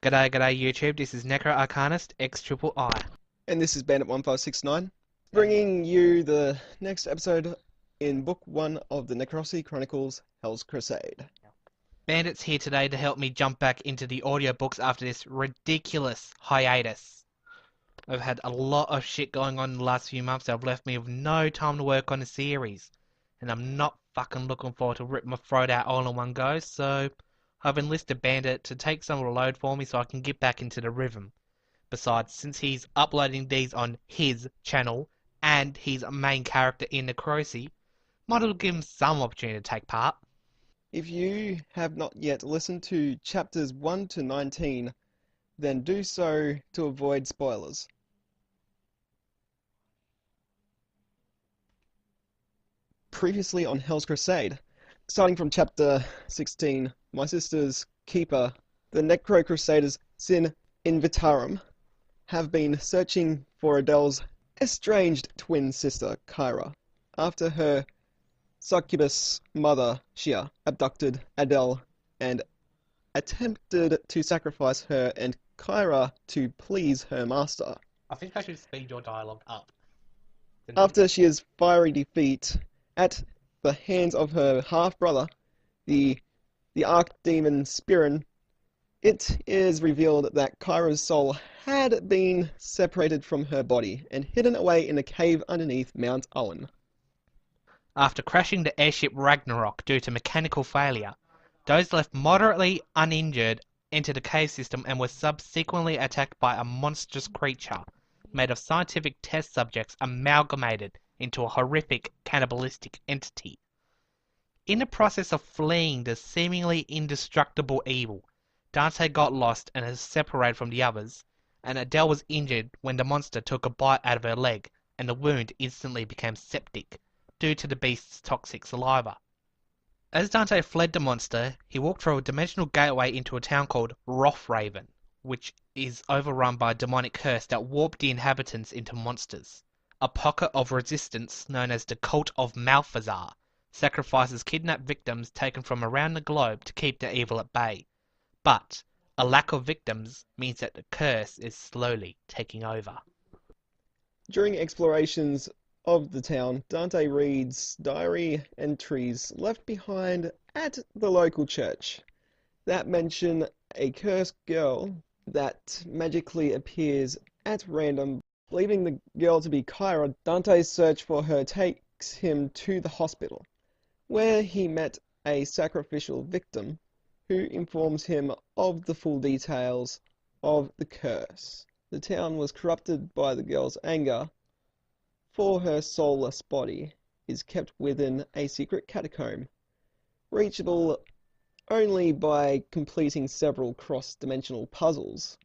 G'day, g'day YouTube, this is NecroarcanistXIII. And this is Bandit1569, bringing you the next episode in Book 1 of the NecroarcanistXIII Chronicles Hell's Crusade. Bandit's here today to help me jump back into the audiobooks after this ridiculous hiatus. I've had a lot of shit going on in the last few months that have left me with no time to work on the series. And I'm not fucking looking forward to rip my throat out all in one go, so I've enlisted Bandit to take some of the load for me so I can get back into the rhythm. Besides, since he's uploading these on his channel and he's a main character in the Crusade, might as well give him some opportunity to take part. If you have not yet listened to chapters 1 to 19, then do so to avoid spoilers. Previously on Hell's Crusade, starting from chapter 16, my sister's keeper, the Necro Crusaders Sin Invitarum, have been searching for Adele's estranged twin sister, Kyra, after her succubus mother, Shia, abducted Adele and attempted to sacrifice her and Kyra to please her master. I think I should speed your dialogue up. After Shia's fiery defeat at the hands of her half-brother, the archdemon Spirin, it is revealed that Kyra's soul had been separated from her body and hidden away in a cave underneath Mount Owen. After crashing the airship Ragnarok due to mechanical failure, those left moderately uninjured entered the cave system and were subsequently attacked by a monstrous creature made of scientific test subjects amalgamated into a horrific cannibalistic entity. In the process of fleeing the seemingly indestructible evil, Dante got lost and is separated from the others, and Adele was injured when the monster took a bite out of her leg, and the wound instantly became septic due to the beast's toxic saliva. As Dante fled the monster, he walked through a dimensional gateway into a town called Rothraven, which is overrun by a demonic curse that warped the inhabitants into monsters. A pocket of resistance known as the Cult of Malthazar sacrifices kidnapped victims taken from around the globe to keep the evil at bay. But a lack of victims means that the curse is slowly taking over. During explorations of the town, Dante reads diary entries left behind at the local church that mention a cursed girl that magically appears at random. Believing the girl to be Kyra, Dante's search for her takes him to the hospital, where he met a sacrificial victim who informs him of the full details of the curse. The town was corrupted by the girl's anger, for her soulless body is kept within a secret catacomb, reachable only by completing several cross-dimensional puzzles.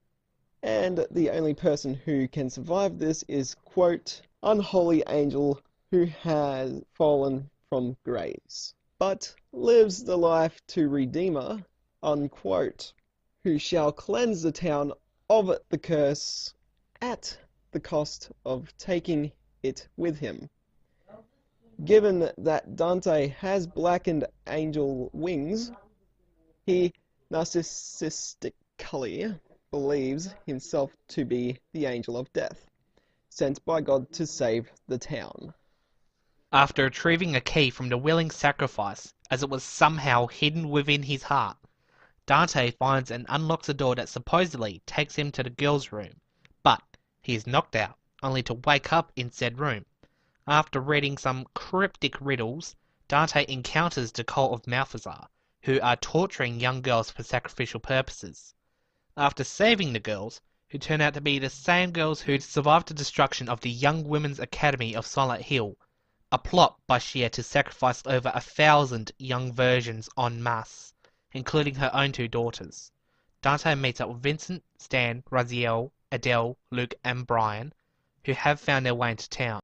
And the only person who can survive this is, quote, unholy angel who has fallen from grace, but lives the life to Redeemer, unquote, who shall cleanse the town of the curse at the cost of taking it with him. Given that Dante has blackened angel wings, he narcissistically believes himself to be the angel of death, sent by God to save the town. After retrieving a key from the willing sacrifice, as it was somehow hidden within his heart, Dante finds and unlocks a door that supposedly takes him to the girl's room, but he is knocked out, only to wake up in said room. After reading some cryptic riddles, Dante encounters the Cult of Malthazar, who are torturing young girls for sacrificial purposes. After saving the girls, who turn out to be the same girls who survived the destruction of the Young Women's Academy of Silent Hill, a plot by Shia to sacrifice over 1,000 young virgins en masse, including her own 2 daughters. Dante meets up with Vincent, Stan, Raziel, Adele, Luke and Brian, who have found their way into town.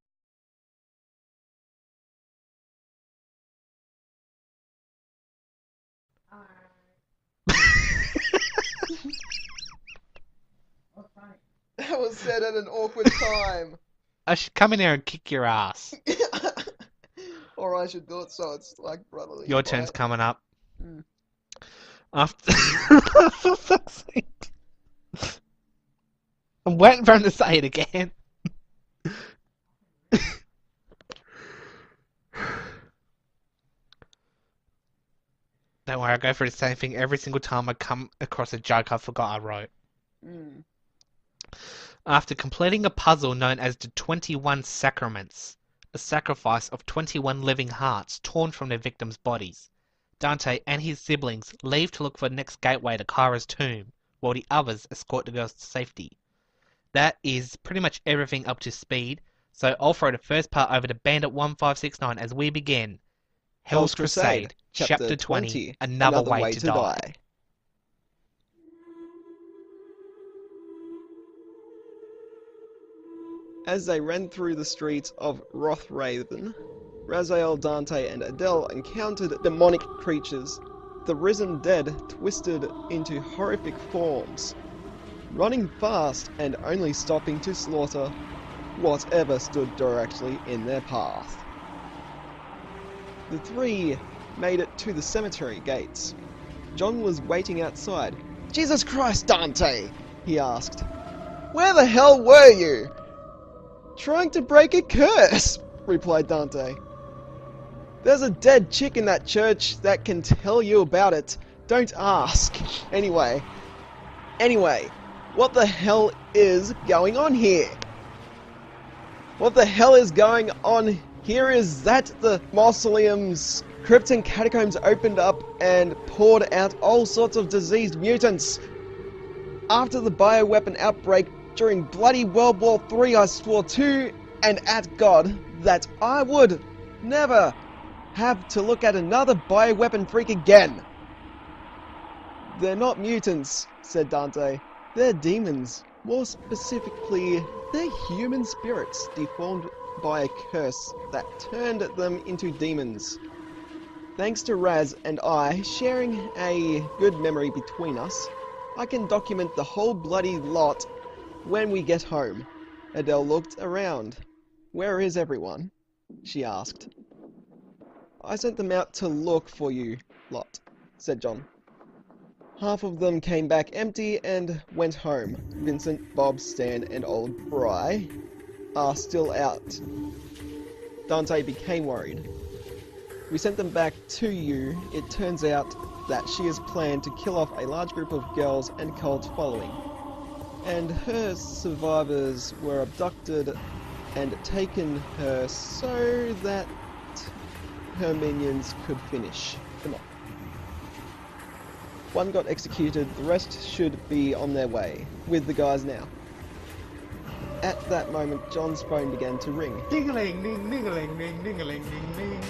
That was said at an awkward time. I should come in there and kick your ass. Or I should do it so it's like brotherly. Your turn's coming up. Mm. After... For fuck's sake. I'm waiting for him to say it again. Don't worry, I go through the same thing every single time I come across a joke I forgot I wrote. Mm. After completing a puzzle known as the 21 Sacraments, a sacrifice of 21 living hearts torn from their victims' bodies, Dante and his siblings leave to look for the next gateway to Kyra's tomb, while the others escort the girls to safety. That is pretty much everything up to speed, so I'll throw the first part over to Bandit1569 as we begin Hell's Crusade, Chapter 20, Another Way to Die. As they ran through the streets of Rothraven, Raziel, Dante, and Adele encountered demonic creatures, the risen dead twisted into horrific forms, running fast and only stopping to slaughter whatever stood directly in their path. The three made it to the cemetery gates. John was waiting outside. "Jesus Christ, Dante!" he asked. "Where the hell were you?" "Trying to break a curse," replied Dante. "There's a dead chick in that church that can tell you about it. Don't ask. Anyway, what the hell is going on here?" "What the hell is going on here is that the mausoleum's crypt and catacombs opened up and poured out all sorts of diseased mutants. After the bioweapon outbreak during bloody World War III, I swore to and at God that I would never have to look at another bioweapon freak again." "They're not mutants," said Dante. "They're demons. More specifically, they're human spirits deformed by a curse that turned them into demons. Thanks to Raz and I sharing a good memory between us, I can document the whole bloody lot when we get home." Adele looked around. "Where is everyone?" she asked. "I sent them out to look for you lot," said John. "Half of them came back empty and went home. Vincent, Bob, Stan, and old Bry are still out." Dante became worried. "We sent them back to you. It turns out that she has planned to kill off a large group of girls and cult following. And her survivors were abducted and taken her so that her minions could finish them off. One got executed, the rest should be on their way, with the guys now." At that moment, John's phone began to ring. Ding-a-ling, ding, ding-a-ling, ding, ding-a-ling, ding, ding.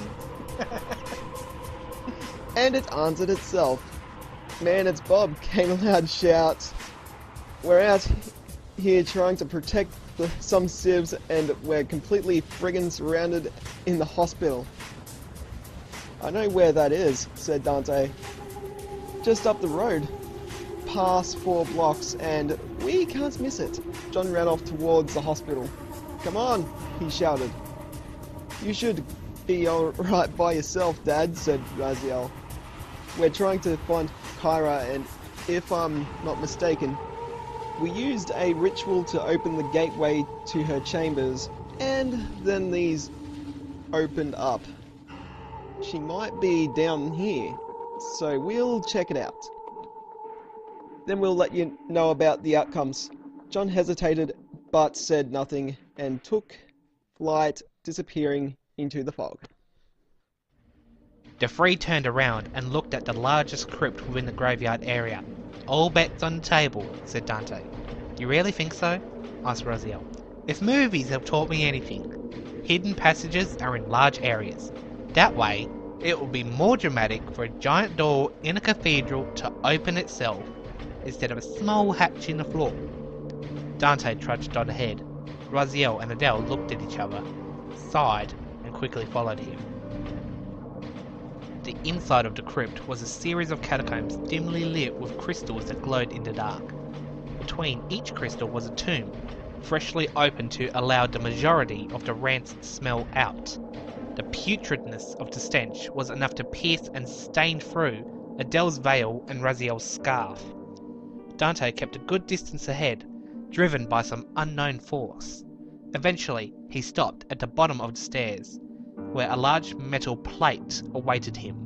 And it answered itself. "Man, it's Bob," came a loud shout. "We're out here trying to protect some civs and we're completely friggin' surrounded in the hospital." "I know where that is," said Dante. "Just up the road. Past 4 blocks and we can't miss it." John ran off towards the hospital. "Come on," he shouted. "You should be alright by yourself, Dad," said Raziel. "We're trying to find Kyra and if I'm not mistaken, we used a ritual to open the gateway to her chambers and then these opened up. She might be down here, so we'll check it out. Then we'll let you know about the outcomes." John hesitated, but said nothing, and took flight, disappearing into the fog. The three turned around and looked at the largest crypt within the graveyard area. "All bets on the table," said Dante. "You really think so?" asked Raziel. "If movies have taught me anything, hidden passages are in large areas. That way, it will be more dramatic for a giant door in a cathedral to open itself instead of a small hatch in the floor." Dante trudged on ahead. Raziel and Adele looked at each other, sighed, and quickly followed him. The inside of the crypt was a series of catacombs dimly lit with crystals that glowed in the dark. Between each crystal was a tomb, freshly opened to allow the majority of the rancid smell out. The putridness of the stench was enough to pierce and stain through Adele's veil and Raziel's scarf. Dante kept a good distance ahead, driven by some unknown force. Eventually, he stopped at the bottom of the stairs, where a large metal plate awaited him.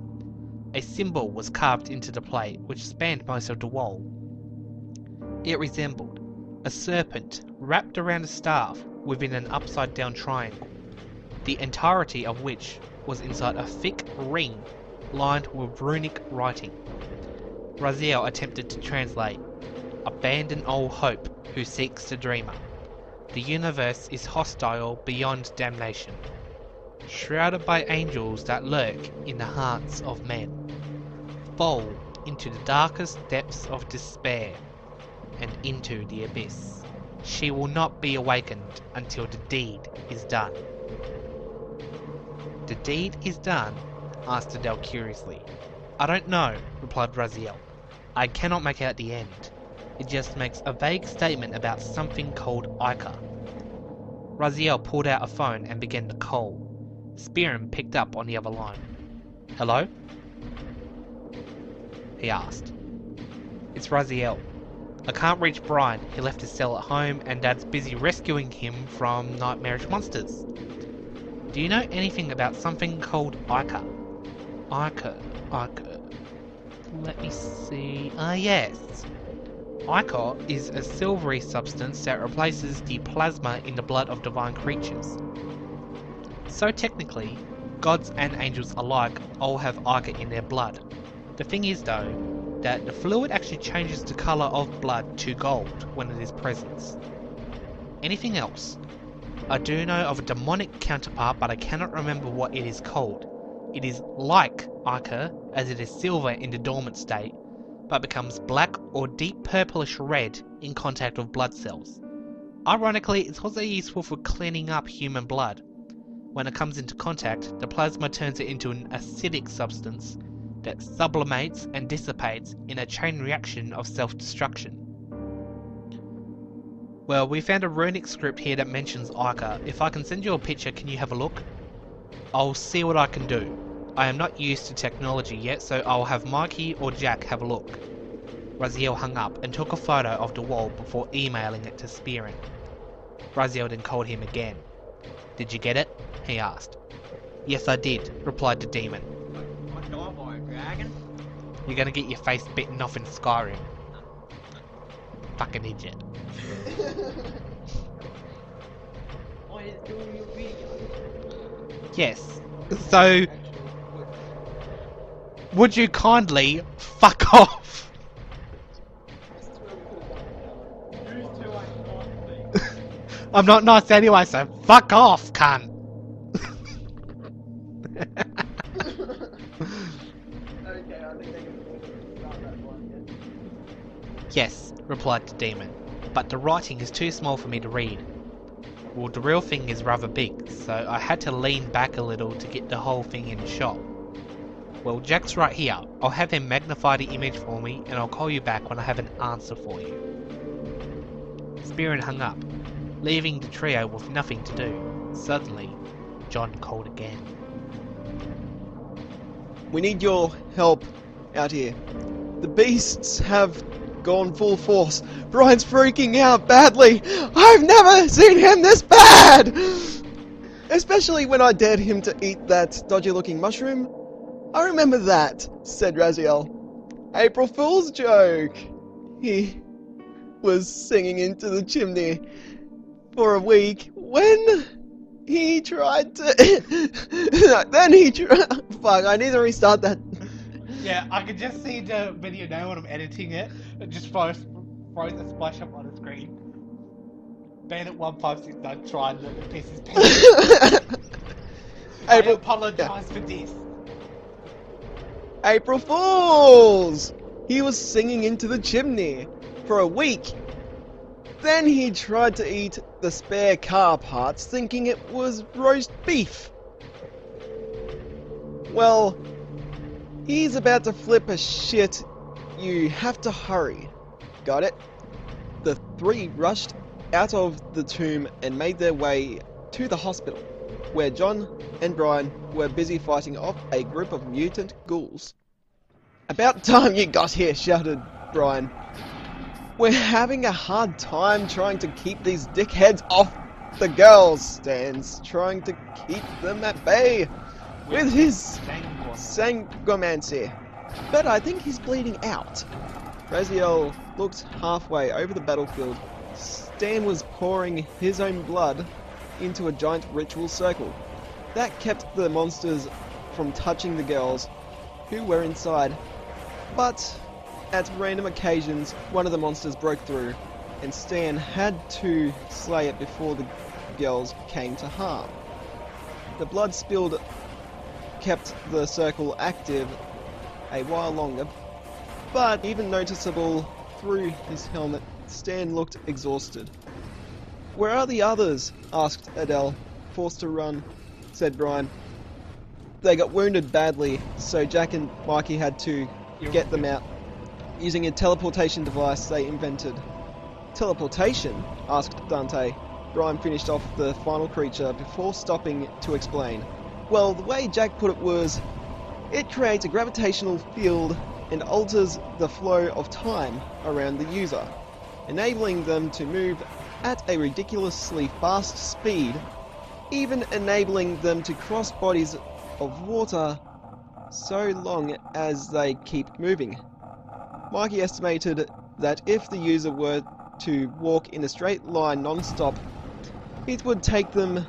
A symbol was carved into the plate, which spanned most of the wall. It resembled a serpent wrapped around a staff within an upside-down triangle, the entirety of which was inside a thick ring lined with runic writing. Raziel attempted to translate, "Abandon all hope who seeks the dreamer. The universe is hostile beyond damnation, shrouded by angels that lurk in the hearts of men. Fall into the darkest depths of despair and into the abyss. She will not be awakened until the deed is done." "The deed is done?" asked Adele curiously. "I don't know," replied Raziel. "I cannot make out the end. It just makes a vague statement about something called Ica." Raziel pulled out a phone and began to call. Spearman picked up on the other line. "Hello?" he asked. "It's Raziel. I can't reach Brian. He left his cell at home and Dad's busy rescuing him from nightmarish monsters. Do you know anything about something called Ica?" Ica. Let me see. Yes. Ichor is a silvery substance that replaces the plasma in the blood of divine creatures. So technically, gods and angels alike all have ichor in their blood. The thing is though, that the fluid actually changes the colour of blood to gold when it is present. Anything else? I do know of a demonic counterpart, but I cannot remember what it is called. It is like ichor, as it is silver in the dormant state, but becomes black or deep purplish red in contact with blood cells. Ironically, it's also useful for cleaning up human blood. When it comes into contact, the plasma turns it into an acidic substance that sublimates and dissipates in a chain reaction of self-destruction. Well, we found a runic script here that mentions Ica. If I can send you a picture, can you have a look? I'll see what I can do. I am not used to technology yet, so I'll have Mikey or Jack have a look. Raziel hung up and took a photo of the wall before emailing it to Spearman. Raziel then called him again. "Did you get it?" he asked. "Yes, I did," replied the demon. What do I buy, a dragon? "You're gonna get your face bitten off in Skyrim. Fucking idiot." Oh, he's doing your video. Yes. So, would you kindly fuck off? I'm not nice anyway, so fuck off, cunt. Okay, I think they can start that one, yeah. "Yes," replied the demon, "but the writing is too small for me to read. Well, the real thing is rather big, so I had to lean back a little to get the whole thing in shot. Well, Jack's right here. I'll have him magnify the image for me, and I'll call you back when I have an answer for you." Spearman hung up, leaving the trio with nothing to do. Suddenly, John called again. "We need your help out here. The beasts have gone full force. Brian's freaking out badly. I've never seen him this bad! Especially when I dared him to eat that dodgy-looking mushroom. I remember that," said Raziel. "April Fool's joke. He was singing into the chimney for a week when he tried to... then he tried... Fuck, I need to restart that. Yeah, I can just see the video now when I'm editing it. It just froze a splash up on the screen. BANDIT1569 tried to piss his pants. I April... apologise for this. April Fools! He was singing into the chimney for a week. Then he tried to eat the spare car parts thinking it was roast beef. Well, he's about to flip a shit. You have to hurry. Got it?" The three rushed out of the tomb and made their way to the hospital, where John and Brian were busy fighting off a group of mutant ghouls. "About time you got here," shouted Brian. We're having a hard time trying to keep these dickheads off the girls, Stan's trying to keep them at bay with his sangomancy. But I think he's bleeding out. Raziel looked halfway over the battlefield. Stan was pouring his own blood into a giant ritual circle. That kept the monsters from touching the girls who were inside. But at random occasions, one of the monsters broke through, and Stan had to slay it before the girls came to harm. The blood spilled kept the circle active a while longer, but even noticeable through his helmet, Stan looked exhausted. "Where are the others?" asked Adele. "Forced to run," said Brian. "They got wounded badly, so Jack and Mikey had to get them out using a teleportation device they invented." "Teleportation?" asked Dante. Brian finished off the final creature before stopping to explain. "Well, the way Jack put it was, it creates a gravitational field and alters the flow of time around the user, enabling them to move at a ridiculously fast speed, even enabling them to cross bodies of water so long as they keep moving. Mikey estimated that if the user were to walk in a straight line non-stop, it would take them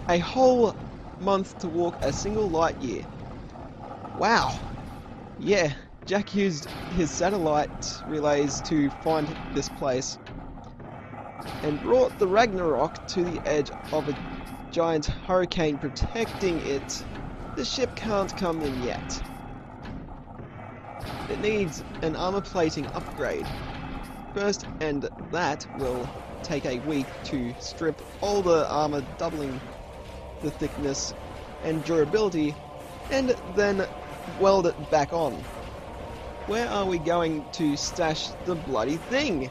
a whole month to walk a single light year." "Wow." "Yeah, Jack used his satellite relays to find this place and brought the Ragnarok to the edge of a giant hurricane protecting it. The ship can't come in yet. It needs an armor plating upgrade first, and that will take a week to strip all the armor, doubling the thickness and durability, and then weld it back on." "Where are we going to stash the bloody thing?"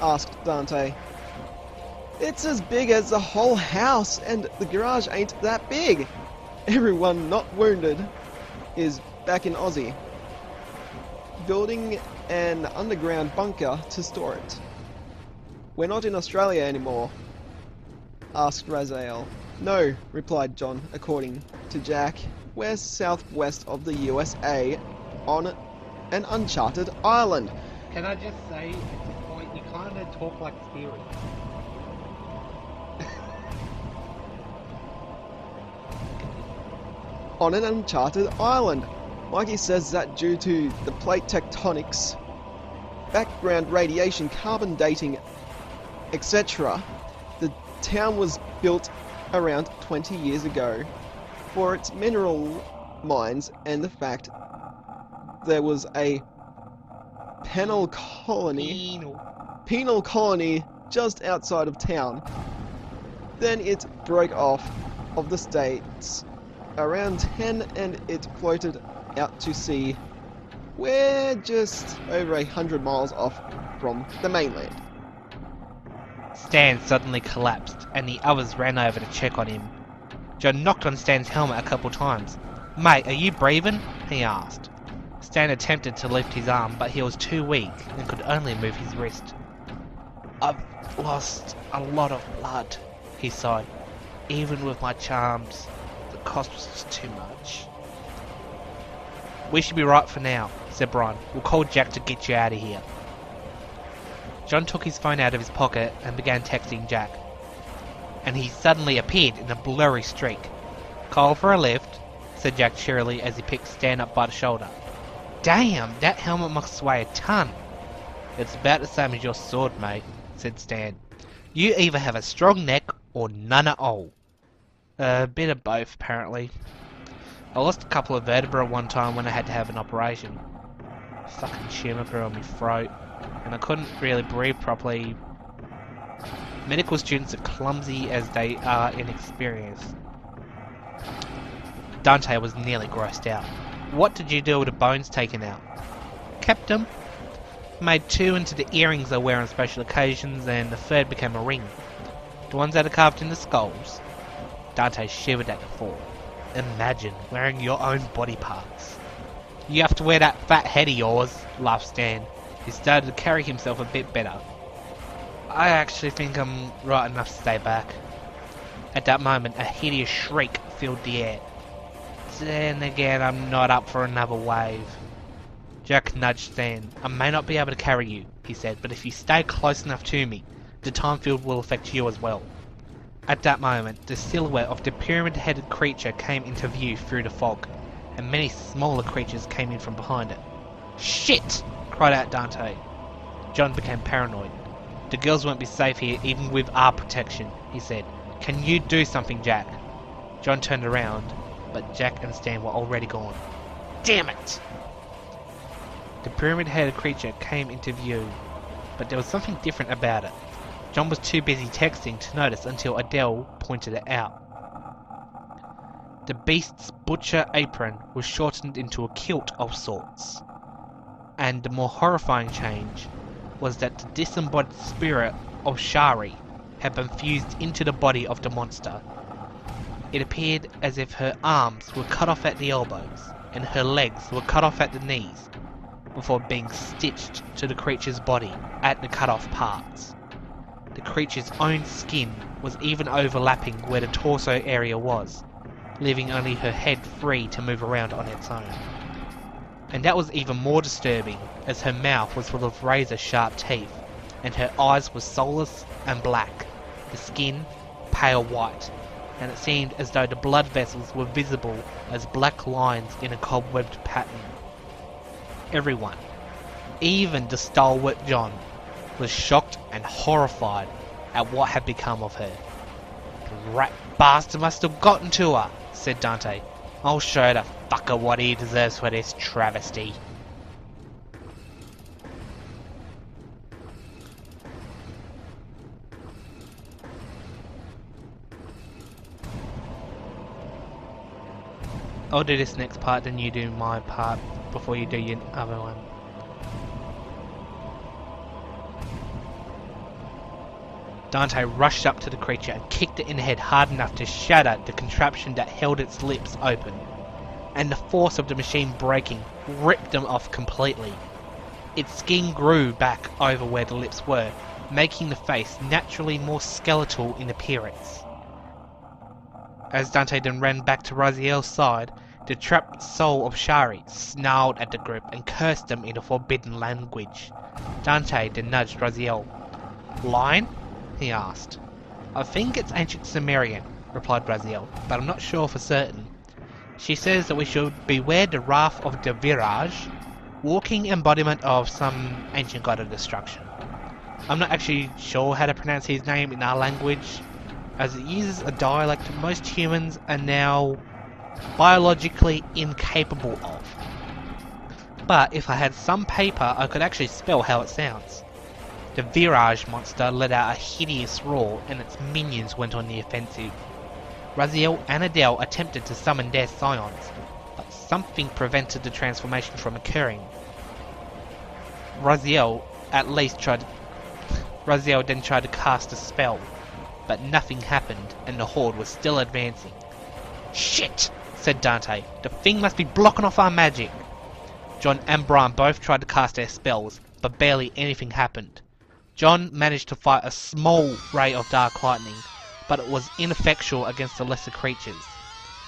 asked Dante. "It's as big as the whole house, and the garage ain't that big. Everyone not wounded is back in Aussie, building an underground bunker to store it." "We're not in Australia anymore?" asked Raziel. "No," replied John. "According to Jack, we're southwest of the USA on an uncharted island." Can I just say, at this point, you kind of talk like Theory. "On an uncharted island." Mikey says that due to the plate tectonics, background radiation, carbon dating, etc., the town was built around 20 years ago for its mineral mines and the fact there was a penal colony just outside of town. Then it broke off of the states around 10 and it floated out to sea. We're just over 100 miles off from the mainland. Stan suddenly collapsed, and the others ran over to check on him. John knocked on Stan's helmet a couple times. "Mate, are you breathing?" he asked. Stan attempted to lift his arm, but he was too weak and could only move his wrist. "I've lost a lot of blood," he sighed. "Even with my charms, the cost was just too much." "We should be right for now," said Brian. "We'll call Jack to get you out of here." John took his phone out of his pocket and began texting Jack. And he suddenly appeared in a blurry streak. "Call for a lift," said Jack cheerily as he picked Stan up by the shoulder. "Damn, that helmet must weigh a ton." "It's about the same as your sword, mate," said Stan. "You either have a strong neck or none at all." A bit of both, apparently. I lost a couple of vertebrae one time when I had to have an operation. Fucking shimmer grew on my throat, and I couldn't really breathe properly. Medical students are clumsy as they are inexperienced. Dante was nearly grossed out. "What did you do with the bones taken out?" "Kept them. Made 2 into the earrings I wear on special occasions, and the third became a ring. The ones that are carved in the skulls." Dante shivered at the thought. "Imagine wearing your own body parts." "You have to wear that fat head of yours," laughed Stan. He started to carry himself a bit better. I actually think I'm right enough to stay back. At that moment, a hideous shriek filled the air. Then again, I'm not up for another wave. Jack nudged Stan. I may not be able to carry you, he said, but if you stay close enough to me, the time field will affect you as well. At that moment, the silhouette of the pyramid-headed creature came into view through the fog, and many smaller creatures came in from behind it. Shit! Cried out Dante. John became paranoid. The girls won't be safe here even with our protection, he said. Can you do something, Jack? John turned around, but Jack and Stan were already gone. Damn it! The pyramid-headed creature came into view, but there was something different about it. John was too busy texting to notice until Adele pointed it out. The beast's butcher apron was shortened into a kilt of sorts. And the more horrifying change was that the disembodied spirit of Shari had been fused into the body of the monster. It appeared as if her arms were cut off at the elbows and her legs were cut off at the knees before being stitched to the creature's body at the cut off parts. The creature's own skin was even overlapping where the torso area was, leaving only her head free to move around on its own. And that was even more disturbing, as her mouth was full of razor-sharp teeth, and her eyes were soulless and black, the skin pale white, and it seemed as though the blood vessels were visible as black lines in a cobwebbed pattern. Everyone, even the stalwart John, was shocked and horrified at what had become of her. The rat bastard must have gotten to her, said Dante. I'll show the fucker what he deserves for this travesty. I'll do this next part, then you do my part before you do your other one. Dante rushed up to the creature and kicked it in the head hard enough to shatter the contraption that held its lips open, and the force of the machine breaking ripped them off completely. Its skin grew back over where the lips were, making the face naturally more skeletal in appearance. As Dante then ran back to Raziel's side, the trapped soul of Shari snarled at the group and cursed them in a forbidden language. Dante then nudged Raziel. Line? He asked. I think it's ancient Sumerian, replied Raziel, but I'm not sure for certain. She says that we should beware the wrath of the Viraj, walking embodiment of some ancient god of destruction. I'm not actually sure how to pronounce his name in our language, as it uses a dialect most humans are now biologically incapable of. But if I had some paper, I could actually spell how it sounds. The Viraj monster let out a hideous roar, and its minions went on the offensive. Raziel and Adele attempted to summon their scions, but something prevented the transformation from occurring. Raziel then tried to cast a spell, but nothing happened, and the horde was still advancing. Shit! Said Dante. The thing must be blocking off our magic. John and Brian both tried to cast their spells, but barely anything happened. John managed to fight a small ray of dark lightning, but it was ineffectual against the lesser creatures.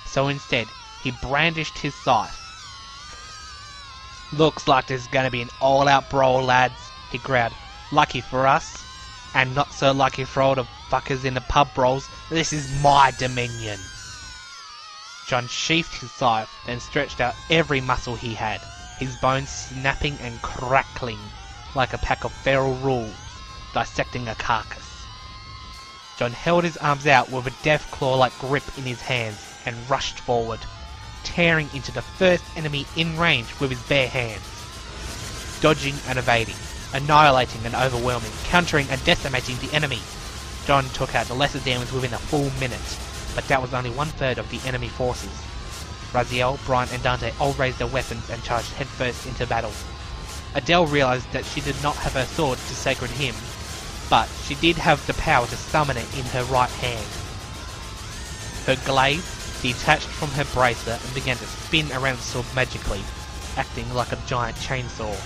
So instead, he brandished his scythe. Looks like there's gonna be an all-out brawl, lads, he growled. Lucky for us, and not so lucky for all the fuckers in the pub brawls, this is my dominion. John sheathed his scythe, then stretched out every muscle he had, his bones snapping and crackling like a pack of feral wolves dissecting a carcass. John held his arms out with a death claw-like grip in his hands and rushed forward, tearing into the first enemy in range with his bare hands. Dodging and evading, annihilating and overwhelming, countering and decimating the enemy. John took out the lesser demons within a full minute, but that was only 1/3 of the enemy forces. Raziel, Brian and Dante all raised their weapons and charged headfirst into battle. Adele realised that she did not have her sword to sacred hymn, but she did have the power to summon it in her right hand. Her glaive detached from her bracer and began to spin around the sword magically, acting like a giant chainsaw.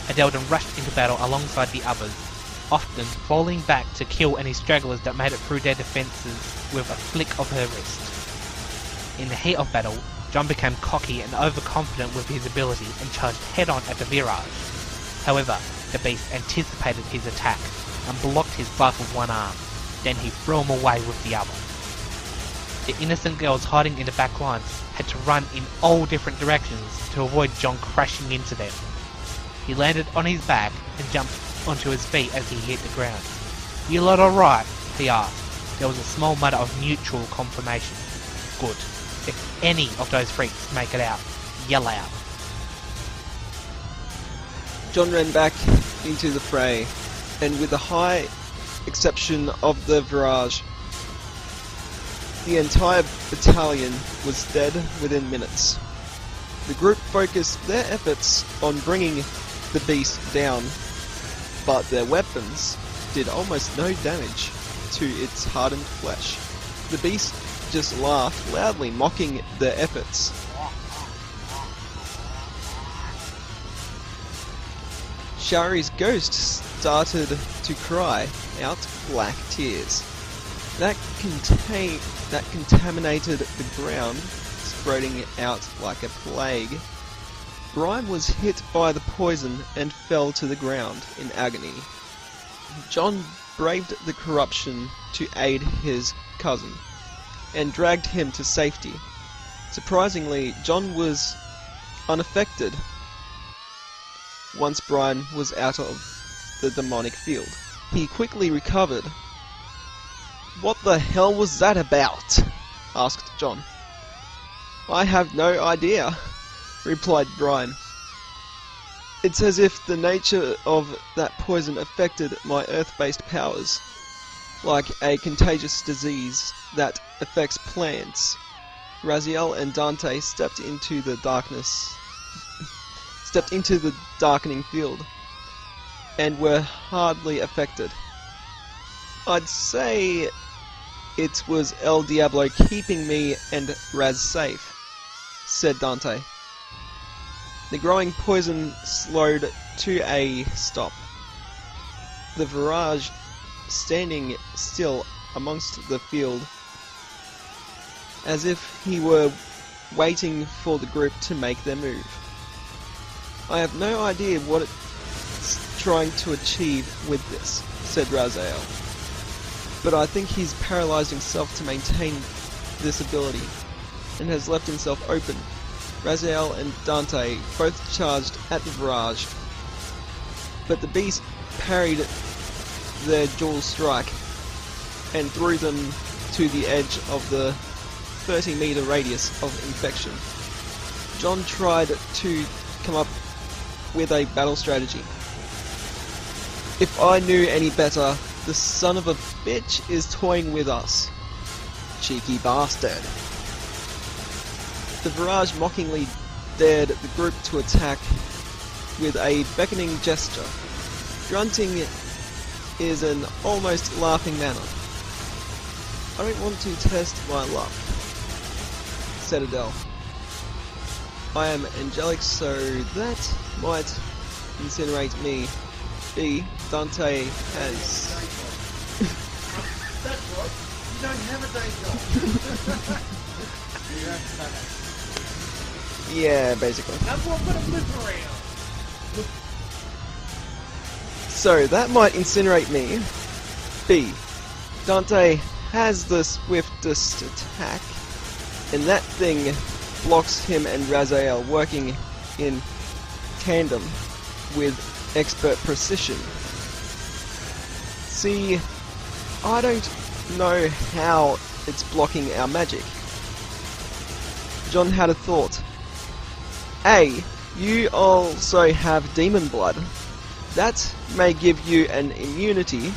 Adele then rushed into battle alongside the others, often falling back to kill any stragglers that made it through their defences with a flick of her wrist. In the heat of battle, John became cocky and overconfident with his ability and charged head-on at the Virage. However, the beast anticipated his attack and blocked his butt with one arm. Then he threw him away with the other. The innocent girls hiding in the back lines had to run in all different directions to avoid John crashing into them. He landed on his back and jumped onto his feet as he hit the ground. "You lot alright?" he asked. There was a small mutter of mutual confirmation. "Good. If any of those freaks make it out, yell out." John ran back into the fray, and with the high exception of the Virage, the entire battalion was dead within minutes. The group focused their efforts on bringing the beast down, but their weapons did almost no damage to its hardened flesh. The beast just laughed loudly, mocking their efforts. Shari's ghost started to cry out black tears. That contaminated the ground, spreading out like a plague. Brian was hit by the poison and fell to the ground in agony. John braved the corruption to aid his cousin and dragged him to safety. Surprisingly, John was unaffected once Brian was out of the demonic field. He quickly recovered. "What the hell was that about?" asked John. "I have no idea," replied Brian. "It's as if the nature of that poison affected my earth-based powers, like a contagious disease that affects plants." Raziel and Dante stepped into the darkening field, and were hardly affected. "I'd say it was El Diablo keeping me and Raz safe," said Dante. The growing poison slowed to a stop. The Virage standing still amongst the field, as if he were waiting for the group to make their move. "I have no idea what it's trying to achieve with this," said Raziel. "But I think he's paralyzed himself to maintain this ability, and has left himself open." Raziel and Dante both charged at the Virage, but the beast parried their dual strike and threw them to the edge of the 30-meter radius of infection. John tried to come up with a battle strategy. "If I knew any better, the son of a bitch is toying with us. Cheeky bastard." The Virage mockingly dared the group to attack with a beckoning gesture. Grunting is an almost laughing manner. "I don't want to test my luck," said Adele. "I am angelic, so that might incinerate me." B. Dante has... That's right. You don't have a day job. You have to say Yeah, basically. that. That's what I'm gonna live around. So, that might incinerate me. B. Dante has the swiftest attack, and that thing blocks him and Raziel working in tandem with expert precision. See, I don't know how it's blocking our magic. John had a thought. A. You also have demon blood. That may give you an immunity.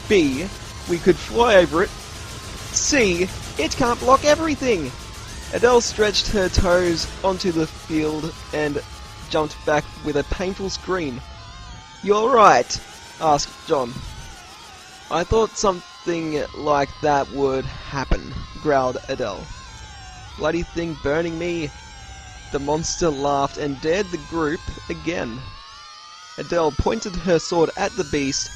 B. We could fly over it. C. It can't block everything. Adele stretched her toes onto the field and jumped back with a painful scream. "You're right?" asked John. "I thought something like that would happen," growled Adele. "Bloody thing burning me." The monster laughed and dared the group again. Adele pointed her sword at the beast.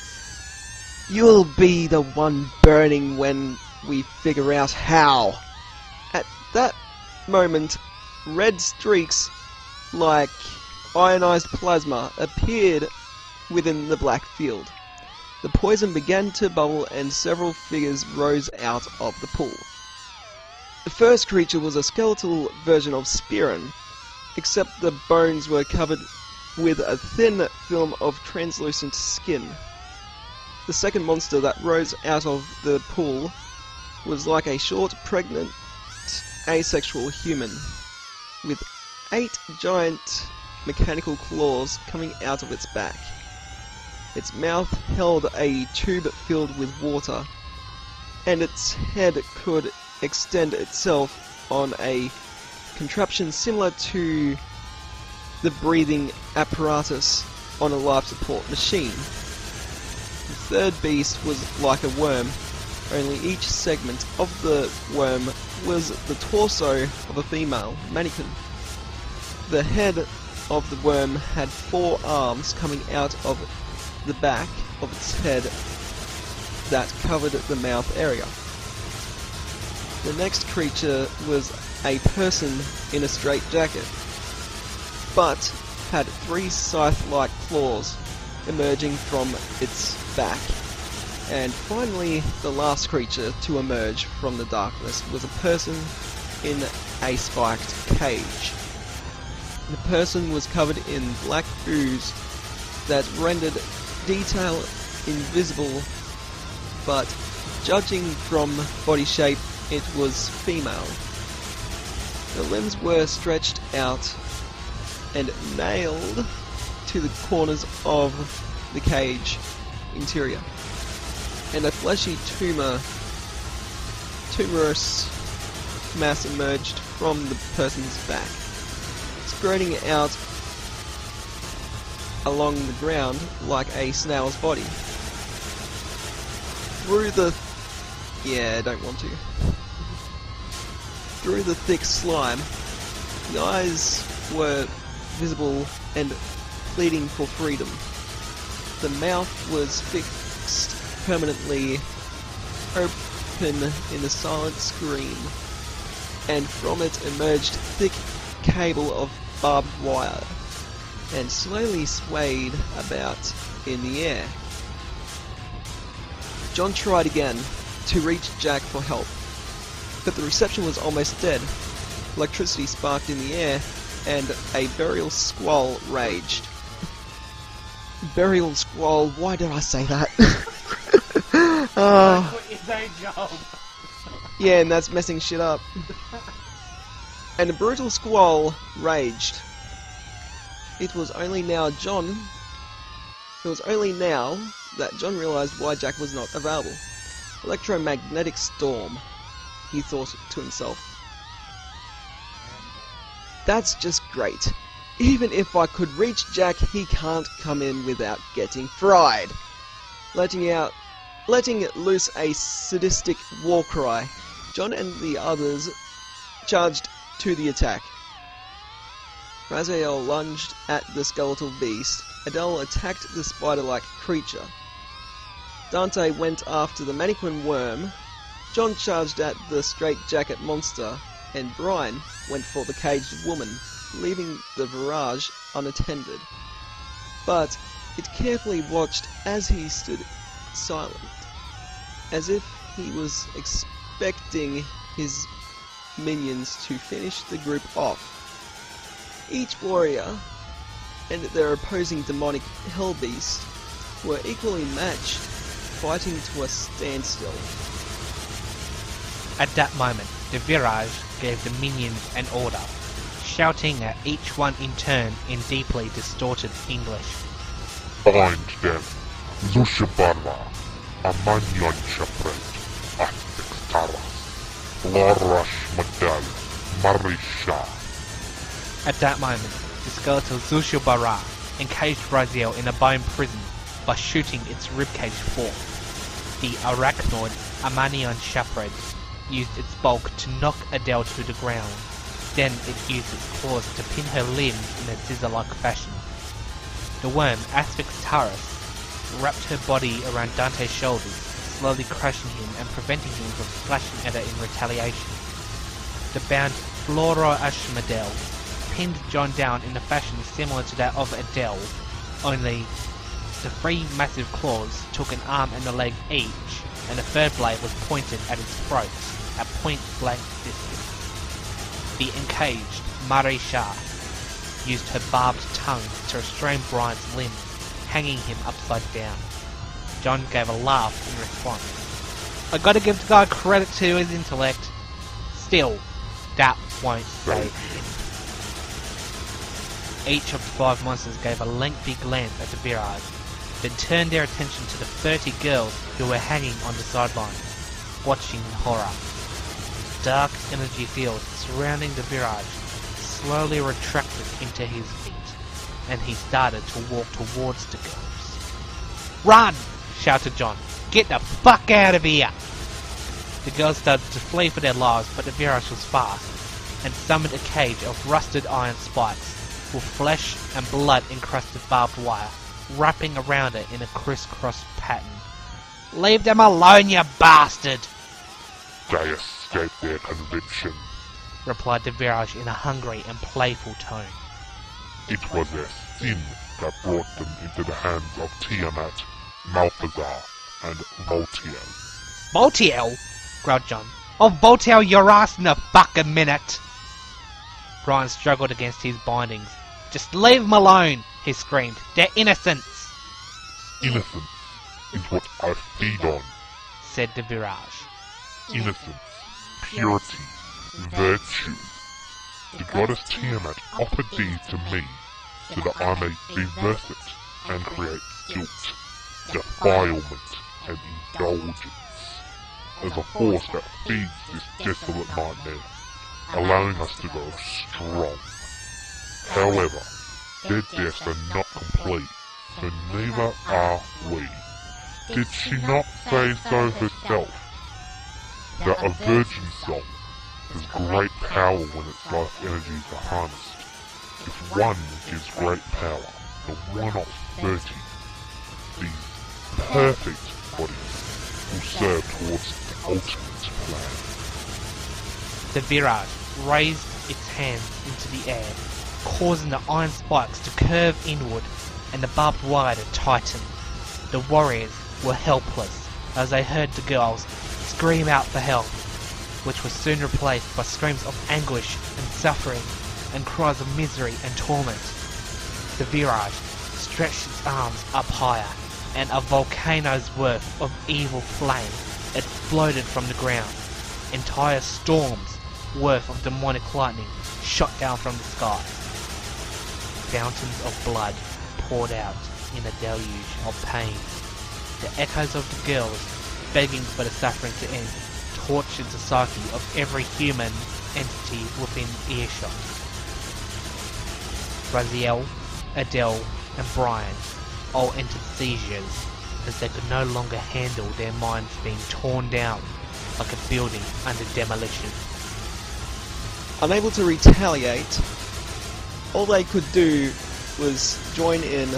"You'll be the one burning when we figure out how." At that moment, red streaks like ionized plasma appeared within the black field. The poison began to bubble and several figures rose out of the pool. The first creature was a skeletal version of Spearin, except the bones were covered with a thin film of translucent skin. The second monster that rose out of the pool was like a short, pregnant, asexual human, with 8 giant mechanical claws coming out of its back. Its mouth held a tube filled with water, and its head could extend itself on a contraption similar to the breathing apparatus on a life support machine. The third beast was like a worm, only each segment of the worm was the torso of a female mannequin. The head of the worm had 4 arms coming out of the back of its head that covered the mouth area. The next creature was a person in a straitjacket, but had 3 scythe-like claws emerging from its back. And finally, the last creature to emerge from the darkness was a person in a spiked cage. The person was covered in black ooze that rendered detail invisible, but judging from body shape, it was female. The limbs were stretched out and nailed to the corners of the cage interior, and a fleshy tumorous mass emerged from the person's back, spreading out along the ground like a snail's body. Through the thick slime, the eyes were visible and pleading for freedom. The mouth was fixed permanently open in a silent scream, and from it emerged thick cable of barbed wire, and slowly swayed about in the air. John tried again to reach Jack for help, but the reception was almost dead. Electricity sparked in the air, and a burial squall raged. Burial squall, why did I say that? It's a job. Yeah, and that's messing shit up. And a brutal squall raged. It was only now that John realized why Jack was not available. Electromagnetic storm, he thought to himself. That's just great. Even if I could reach Jack, he can't come in without getting fried. Letting loose a sadistic war cry, John and the others charged to the attack. Raziel lunged at the skeletal beast. Adele attacked the spider-like creature. Dante went after the mannequin worm. John charged at the straitjacket monster, and Brian went for the caged woman, leaving the barrage unattended. But it carefully watched as he stood silent, as if he was expecting his minions to finish the group off. Each warrior and their opposing demonic hellbeast were equally matched, fighting to a standstill. At that moment, the Virage gave the minions an order, shouting at each one in turn in deeply distorted English. Bind them, Lushabara, Amanyan Shapret, Athextaras, Larash Madal, Marisha. At that moment, the skeletal Zushubara encaged Raziel in a bone prison by shooting its ribcage forth. The arachnoid Amanion Shapred used its bulk to knock Adele to the ground. Then it used its claws to pin her limbs in a scissor-like fashion. The worm, Asphyxtaris, wrapped her body around Dante's shoulders, slowly crushing him and preventing him from slashing at her in retaliation. The bound Flora Ashmedel pinned John down in a fashion similar to that of Adele, only the 3 massive claws took an arm and a leg each, and the third blade was pointed at its throat at point-blank distance. The encaged Mari Shah used her barbed tongue to restrain Brian's limbs, hanging him upside down. John gave a laugh in response. I gotta give the guy credit to his intellect. Still, that won't save him. Each of the 5 monsters gave a lengthy glance at the Virage, then turned their attention to the 30 girls who were hanging on the sidelines, watching in horror. The dark energy field surrounding the Virage slowly retracted into his feet, and he started to walk towards the girls. "Run!" shouted John. "Get the fuck out of here!" The girls started to flee for their lives, but the Virage was fast, and summoned a cage of rusted iron spikes, with flesh and blood encrusted barbed wire, wrapping around it in a crisscross pattern. "Leave them alone, you bastard!" They escaped their conviction. replied the Virage in a hungry and playful tone. It was their sin that brought them into the hands of Tiamat, Malthazar, and Voltiel. "Voltiel?" growled John. "I'll Voltiel your ass in a fucking minute!" Brian struggled against his bindings. "Just leave them alone!" he screamed. "They're innocents!" Innocence is what I feed on. said the Virage. Innocence, purity, virtue. The goddess Tiamat offered these to me so that I may reverse it and create guilt, defilement, and indulgence as a force that feeds this desolate nightmare, allowing us to grow strong. However, their deaths are not complete, so neither are we. Did she not say so herself? That a virgin soul has great power when its life energies are harnessed. If one gives great power to one of 30, these perfect bodies will serve towards the ultimate plan. The Virage raised its hands into the air, causing the iron spikes to curve inward and the barbed wire to tighten. The warriors were helpless as they heard the girls scream out for help, which was soon replaced by screams of anguish and suffering and cries of misery and torment. The Virage stretched its arms up higher, and a volcano's worth of evil flame exploded from the ground. Entire storms worth of demonic lightning shot down from the sky. Fountains of blood poured out in a deluge of pain. The echoes of the girls begging for the suffering to end tortured the psyche of every human entity within earshot. Raziel, Adele, and Brian all entered seizures as they could no longer handle their minds being torn down like a building under demolition. Unable to retaliate, all they could do was join in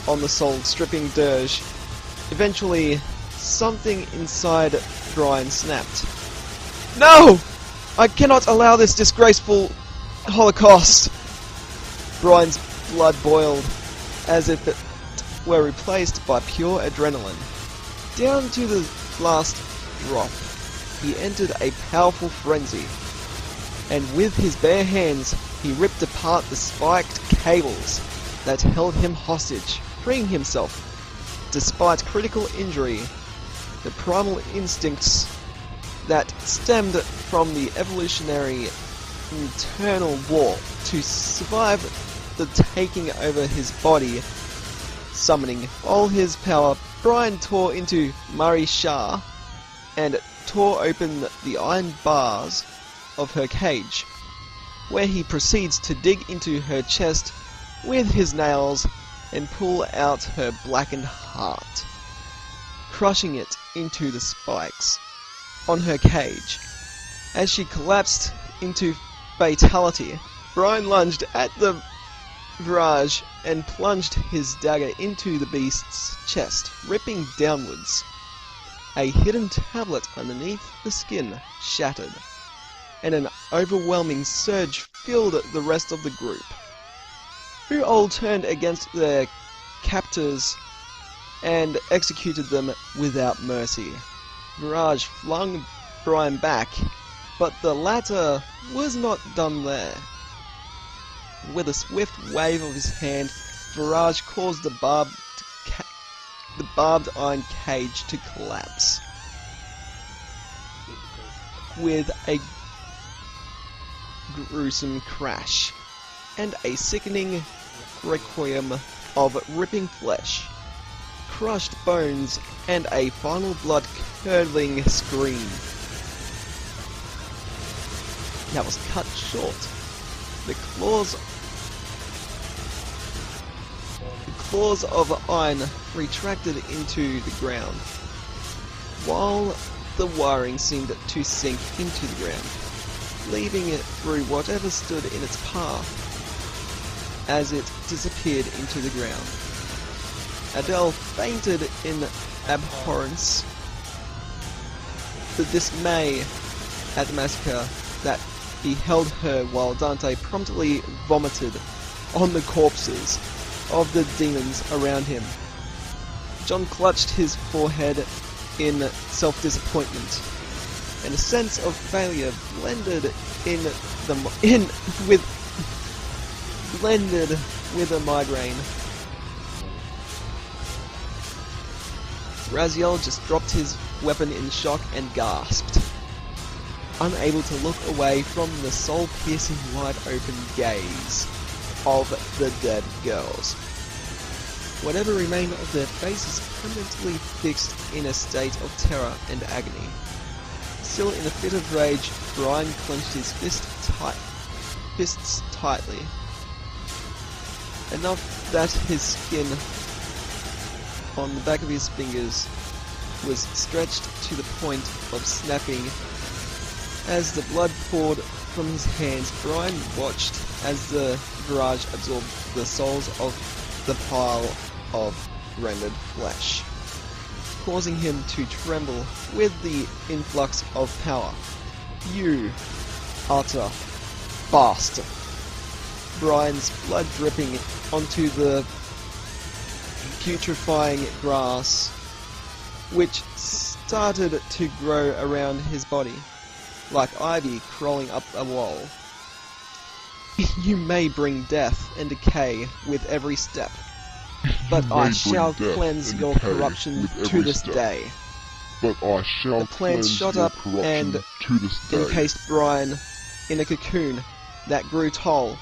on the soul-stripping dirge. Eventually, something inside Brian snapped. "No! I cannot allow this disgraceful holocaust!" Brian's blood boiled, as if it were replaced by pure adrenaline. Down to the last drop, he entered a powerful frenzy, and with his bare hands, he ripped apart the spiked cables that held him hostage, freeing himself. Despite critical injury, the primal instincts that stemmed from the evolutionary internal war to survive the taking over his body, summoning all his power, Brian tore into Mari Shah and tore open the iron bars of her cage, where he proceeds to dig into her chest with his nails and pull out her blackened heart, crushing it into the spikes on her cage. As she collapsed into fatality, Brian lunged at the Virage and plunged his dagger into the beast's chest, ripping downwards. A hidden tablet underneath the skin shattered, and an overwhelming surge filled the rest of the group, who all turned against their captors and executed them without mercy. Viraj flung Brian back, but the latter was not done there. With a swift wave of his hand, Viraj caused the barbed iron cage to collapse. With a gruesome crash, and a sickening requiem of ripping flesh, crushed bones, and a final blood-curdling scream that was cut short. The claws of iron retracted into the ground, while the wiring seemed to sink into the ground, leaving it through whatever stood in its path as it disappeared into the ground. Adele fainted in abhorrence, the dismay at the massacre that beheld her, while Dante promptly vomited on the corpses of the demons around him. John clutched his forehead in self-disappointment, and a sense of failure blended with a migraine. Raziel just dropped his weapon in shock and gasped, unable to look away from the soul-piercing wide-open gaze of the dead girls. Whatever remained of their faces permanently fixed in a state of terror and agony. Still in a fit of rage, Brian clenched his fists tightly, enough that his skin on the back of his fingers was stretched to the point of snapping. As the blood poured from his hands, Brian watched as the Viraj absorbed the souls of the pile of rendered flesh, causing him to tremble with the influx of power. "You utter bastard!" Brian's blood dripping onto the putrefying grass, which started to grow around his body, like ivy crawling up a wall. "You may bring death and decay with every step, but I shall cleanse your corruption to this day." The plant shot up and encased Brian in a cocoon that grew tall.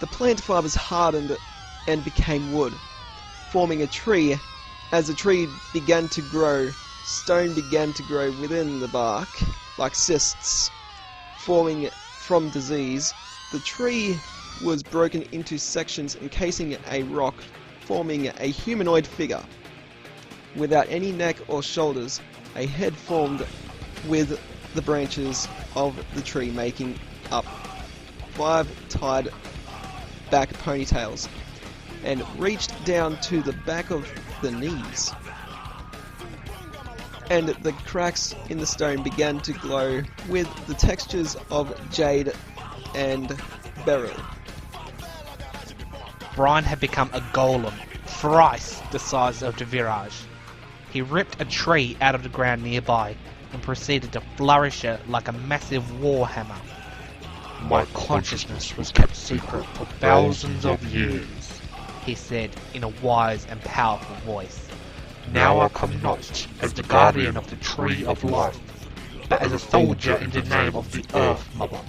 The plant fibers hardened and became wood, forming a tree. As the tree began to grow, stone began to grow within the bark, like cysts forming from disease. The tree was broken into sections encasing a rock, forming a humanoid figure. Without any neck or shoulders, a head formed with the branches of the tree making up 5 tied back ponytails, and reached down to the back of the knees. And the cracks in the stone began to glow with the textures of jade and beryl. Brian had become a golem, thrice the size of the Viraj. He ripped a tree out of the ground nearby and proceeded to flourish it like a massive warhammer. "My consciousness was kept secret for thousands of years," he said in a wise and powerful voice. "Now I come not as the guardian of the Tree of Life, but as a soldier in the name of the Earth Mother.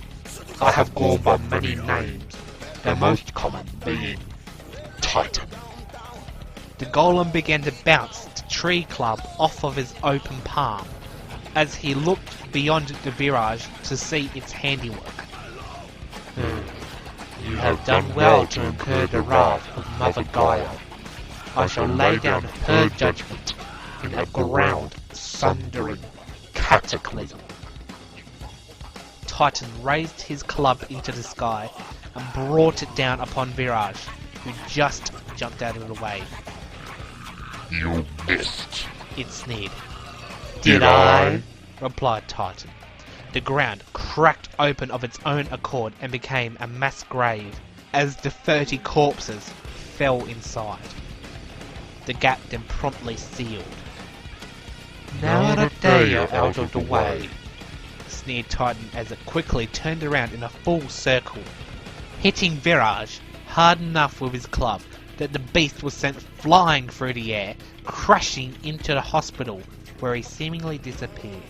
I have gone by many names, the most common being Titan." The golem began to bounce the tree club off of his open palm as he looked beyond the Viraj to see its handiwork. "You have done well to incur the wrath of Mother Gaia. I shall lay down her judgment in a ground-sundering cataclysm." Titan raised his club into the sky and brought it down upon Viraj, who just jumped out of the way. You missed. It sneered. Did I? Replied Titan. The ground cracked open of its own accord and became a mass grave as the 30 corpses fell inside. The gap then promptly sealed. Now that they are out of the way, sneered Titan as it quickly turned around in a full circle, hitting Viraj hard enough with his club that the beast was sent flying through the air, crashing into the hospital where he seemingly disappeared.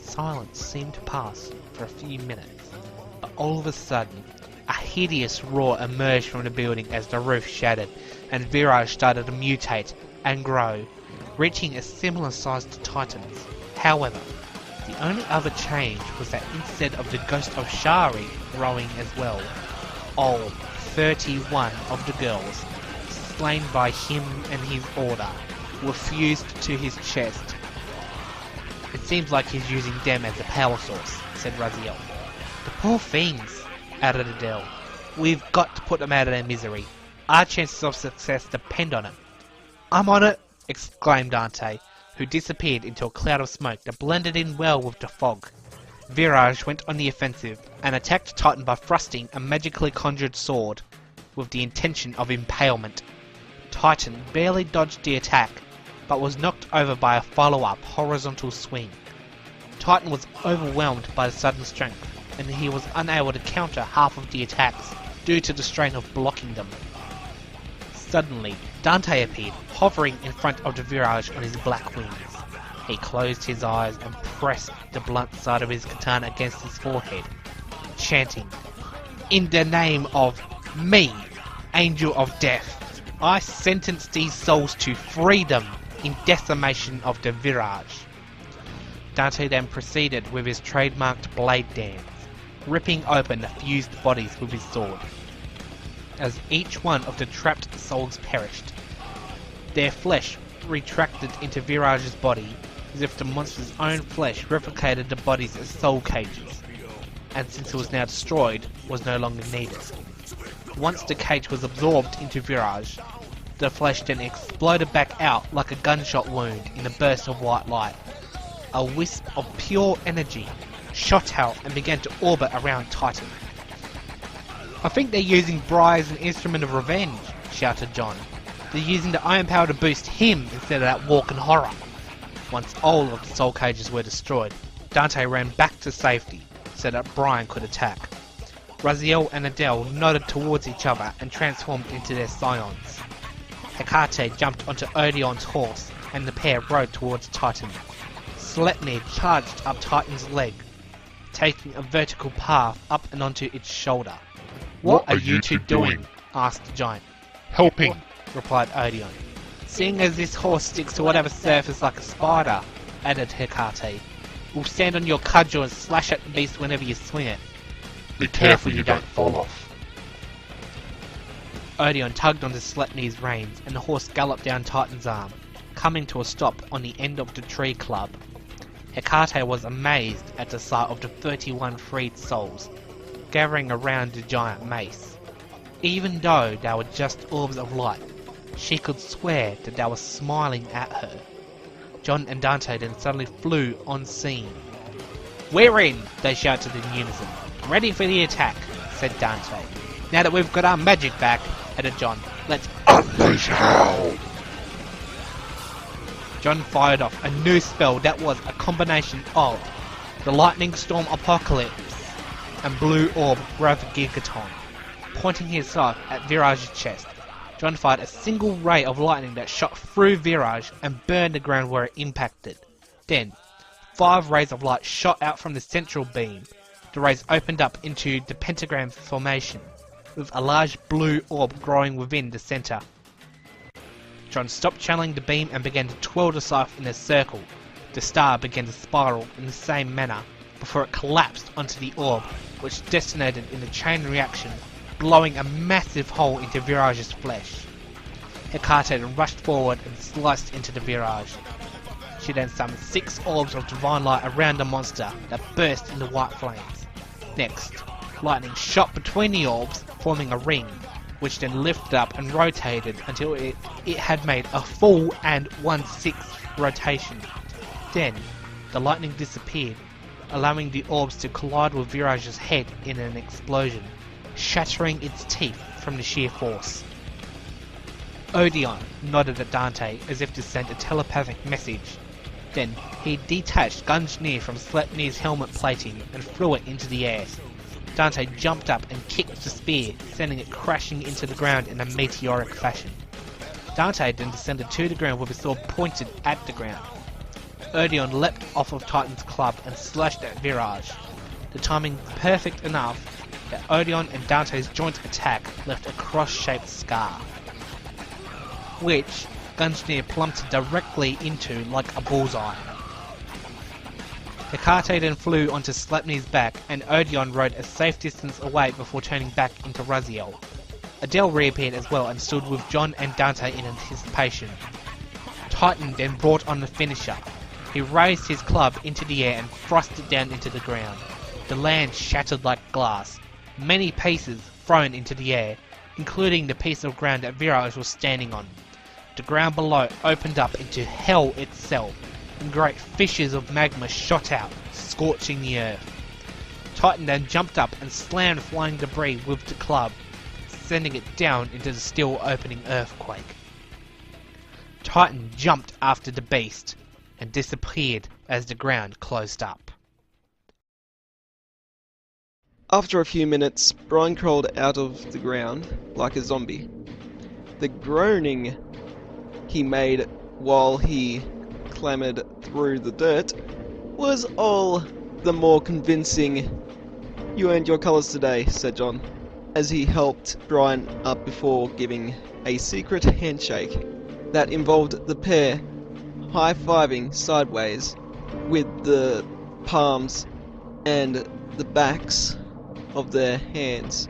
Silence seemed to pass for a few minutes, but all of a sudden, a hideous roar emerged from the building as the roof shattered and Viraj started to mutate and grow, reaching a similar size to Titan's. However, the only other change was that instead of the ghost of Shari growing as well, all 31 of the girls, slain by him and his order, were fused to his chest. It seems like he's using them as a power source, said Raziel. The poor things, added Adele. We've got to put them out of their misery. Our chances of success depend on it. I'm on it, exclaimed Dante, who disappeared into a cloud of smoke that blended in well with the fog. Viraj went on the offensive and attacked Titan by thrusting a magically conjured sword with the intention of impalement. Titan barely dodged the attack, but was knocked over by a follow-up horizontal swing. Titan was overwhelmed by the sudden strength, and he was unable to counter half of the attacks due to the strain of blocking them. Suddenly, Dante appeared, hovering in front of the Viraj on his black wings. He closed his eyes and pressed the blunt side of his katana against his forehead, chanting, "In the name of me, Angel of Death, I sentence these souls to freedom in decimation of the Viraj." Dante then proceeded with his trademarked blade dance, ripping open the fused bodies with his sword. As each one of the trapped souls perished, their flesh retracted into Viraj's body as if the monster's own flesh replicated the bodies as soul cages, and since it was now destroyed, was no longer needed. Once the cage was absorbed into Viraj, the flesh then exploded back out like a gunshot wound in a burst of white light. A wisp of pure energy shot out and began to orbit around Titan. "I think they're using Bry as an instrument of revenge," shouted John. "They're using the iron power to boost him instead of that walking horror." Once all of the soul cages were destroyed, Dante ran back to safety so that Brian could attack. Raziel and Adele nodded towards each other and transformed into their scions. Hecate jumped onto Odion's horse and the pair rode towards Titan. Sleipnir charged up Titan's leg, taking a vertical path up and onto its shoulder. "What are you two doing?" asked the giant. Helping. Replied Odeon. "Seeing as this horse sticks to whatever surface like a spider," added Hecate. "We'll stand on your cudgel and slash at the beast whenever you swing it. Be careful you don't fall off." Odeon tugged onto Sleipnir's reins and the horse galloped down Titan's arm, coming to a stop on the end of the tree club. Hecate was amazed at the sight of the 31 freed souls gathering around the giant mace. Even though they were just orbs of light, she could swear that they were smiling at her. John and Dante then suddenly flew on scene. "We're in!" they shouted in unison. "Ready for the attack," said Dante. "Now that we've got our magic back," added John, "let's Unleash hell! John fired off a new spell that was a combination of the Lightning Storm Apocalypse and Blue Orb Gravigigaton. Pointing his scythe at Viraj's chest, John fired a single ray of lightning that shot through Viraj and burned the ground where it impacted. Then, 5 rays of light shot out from the central beam. The rays opened up into the pentagram formation, with a large blue orb growing within the centre. John stopped channeling the beam and began to twirl the scythe in a circle. The star began to spiral in the same manner before it collapsed onto the orb, which detonated in a chain reaction, blowing a massive hole into Viraj's flesh. Hecate then rushed forward and sliced into the Viraj. She then summoned 6 orbs of divine light around the monster that burst into white flames. Next, lightning shot between the orbs, forming a ring, which then lifted up and rotated until it had made a full and 1/6 rotation. Then, the lightning disappeared, allowing the orbs to collide with Virage's head in an explosion, shattering its teeth from the sheer force. Odeon nodded at Dante as if to send a telepathic message. Then, he detached Gungnir from Sleipnir's helmet plating and threw it into the air. Dante jumped up and kicked the spear, sending it crashing into the ground in a meteoric fashion. Dante then descended to the ground with his sword pointed at the ground. Odeon leapt off of Titan's club and slashed at Virage. The timing perfect enough that Odeon and Dante's joint attack left a cross-shaped scar, which Gungnir plummeted directly into like a bullseye. Hecate then flew onto Sleipnir's back, and Odeon rode a safe distance away before turning back into Raziel. Adele reappeared as well and stood with John and Dante in anticipation. Titan then brought on the finisher. He raised his club into the air and thrust it down into the ground. The land shattered like glass, many pieces thrown into the air, including the piece of ground that Virage was standing on. The ground below opened up into hell itself, and great fissures of magma shot out, scorching the earth. Titan then jumped up and slammed flying debris with the club, sending it down into the still opening earthquake. Titan jumped after the beast, and disappeared as the ground closed up. After a few minutes, Brian crawled out of the ground like a zombie. The groaning he made while he clambered through the dirt was all the more convincing. "You earned your colours today," said John, as he helped Brian up before giving a secret handshake that involved the pair high-fiving sideways with the palms and the backs of their hands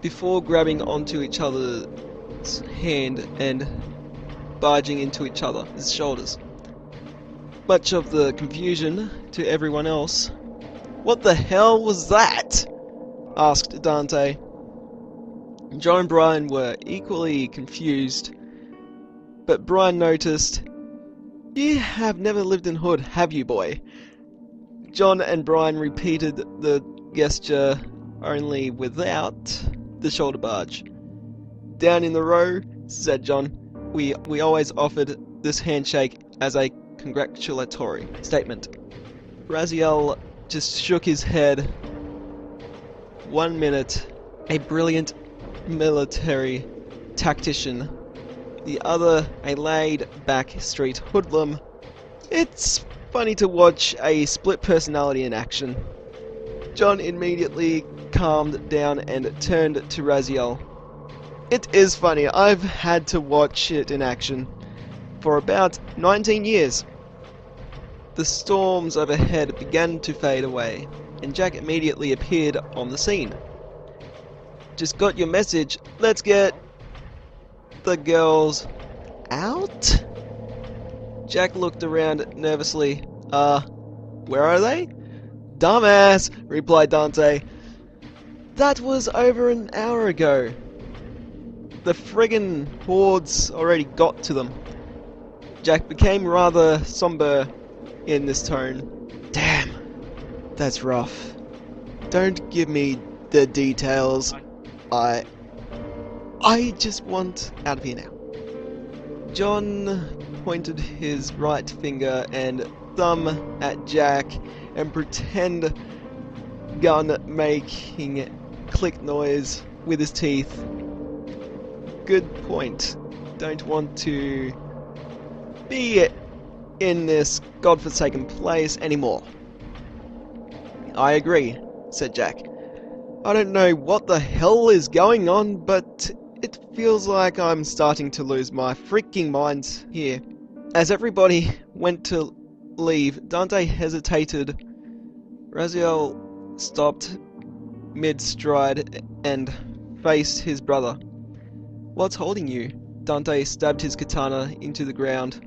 before grabbing onto each other's hand and barging into each other's shoulders. Much of the confusion to everyone else. "What the hell was that?" asked Dante. John and Brian were equally confused, but Brian noticed, "You have never lived in Hood, have you, boy?" John and Brian repeated the gesture, only without the shoulder barge. "Down in the row," said John, we always offered this handshake as a congratulatory statement." Raziel just shook his head. 1 minute, a brilliant military tactician. The other, a laid-back street hoodlum. It's funny to watch a split personality in action. John immediately calmed down and turned to Raziel. "It is funny. I've had to watch it in action for about 19 years. The storms overhead began to fade away, and Jack immediately appeared on the scene. "Just got your message. Let's get the girls out?" Jack looked around nervously. Where are they?" "Dumbass," replied Dante. "That was over an hour ago. The friggin' hordes already got to them." Jack became rather somber in this tone. "Damn, that's rough. Don't give me the details. I just want out of here now." John pointed his right finger and thumb at Jack and pretend gun making click noise with his teeth. "Good point. Don't want to be in this godforsaken place anymore." "I agree," said Jack. "I don't know what the hell is going on, but it feels like I'm starting to lose my freaking mind here." As everybody went to leave, Dante hesitated. Raziel stopped mid-stride and faced his brother. "What's holding you?" Dante stabbed his katana into the ground.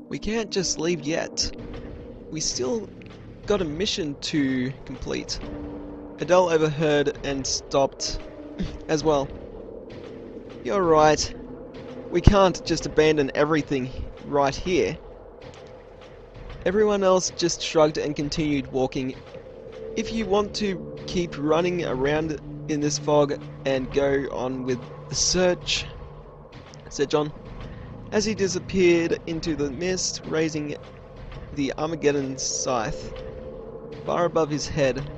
"We can't just leave yet. We still got a mission to complete." Adele overheard and stopped as well. You're right. We can't just abandon everything right here. Everyone else just shrugged and continued walking. If you want to keep running around in this fog and go on with the search, said John, as he disappeared into the mist, raising the Armageddon scythe far above his head.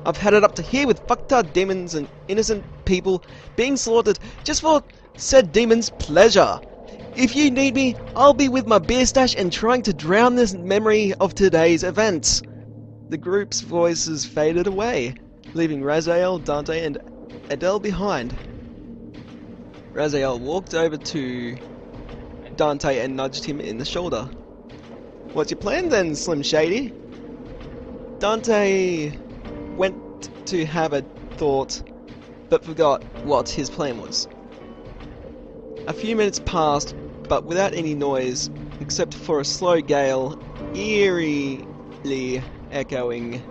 I've had it up to here with fucktard demons and innocent people being slaughtered just for said demon's pleasure. If you need me, I'll be with my beer stash and trying to drown this memory of today's events. The group's voices faded away, leaving Raziel, Dante, and Adele behind. Raziel walked over to Dante and nudged him in the shoulder. What's your plan then, Slim Shady? Dante went to have a thought, but forgot what his plan was. A few minutes passed, but without any noise, except for a slow gale eerily echoing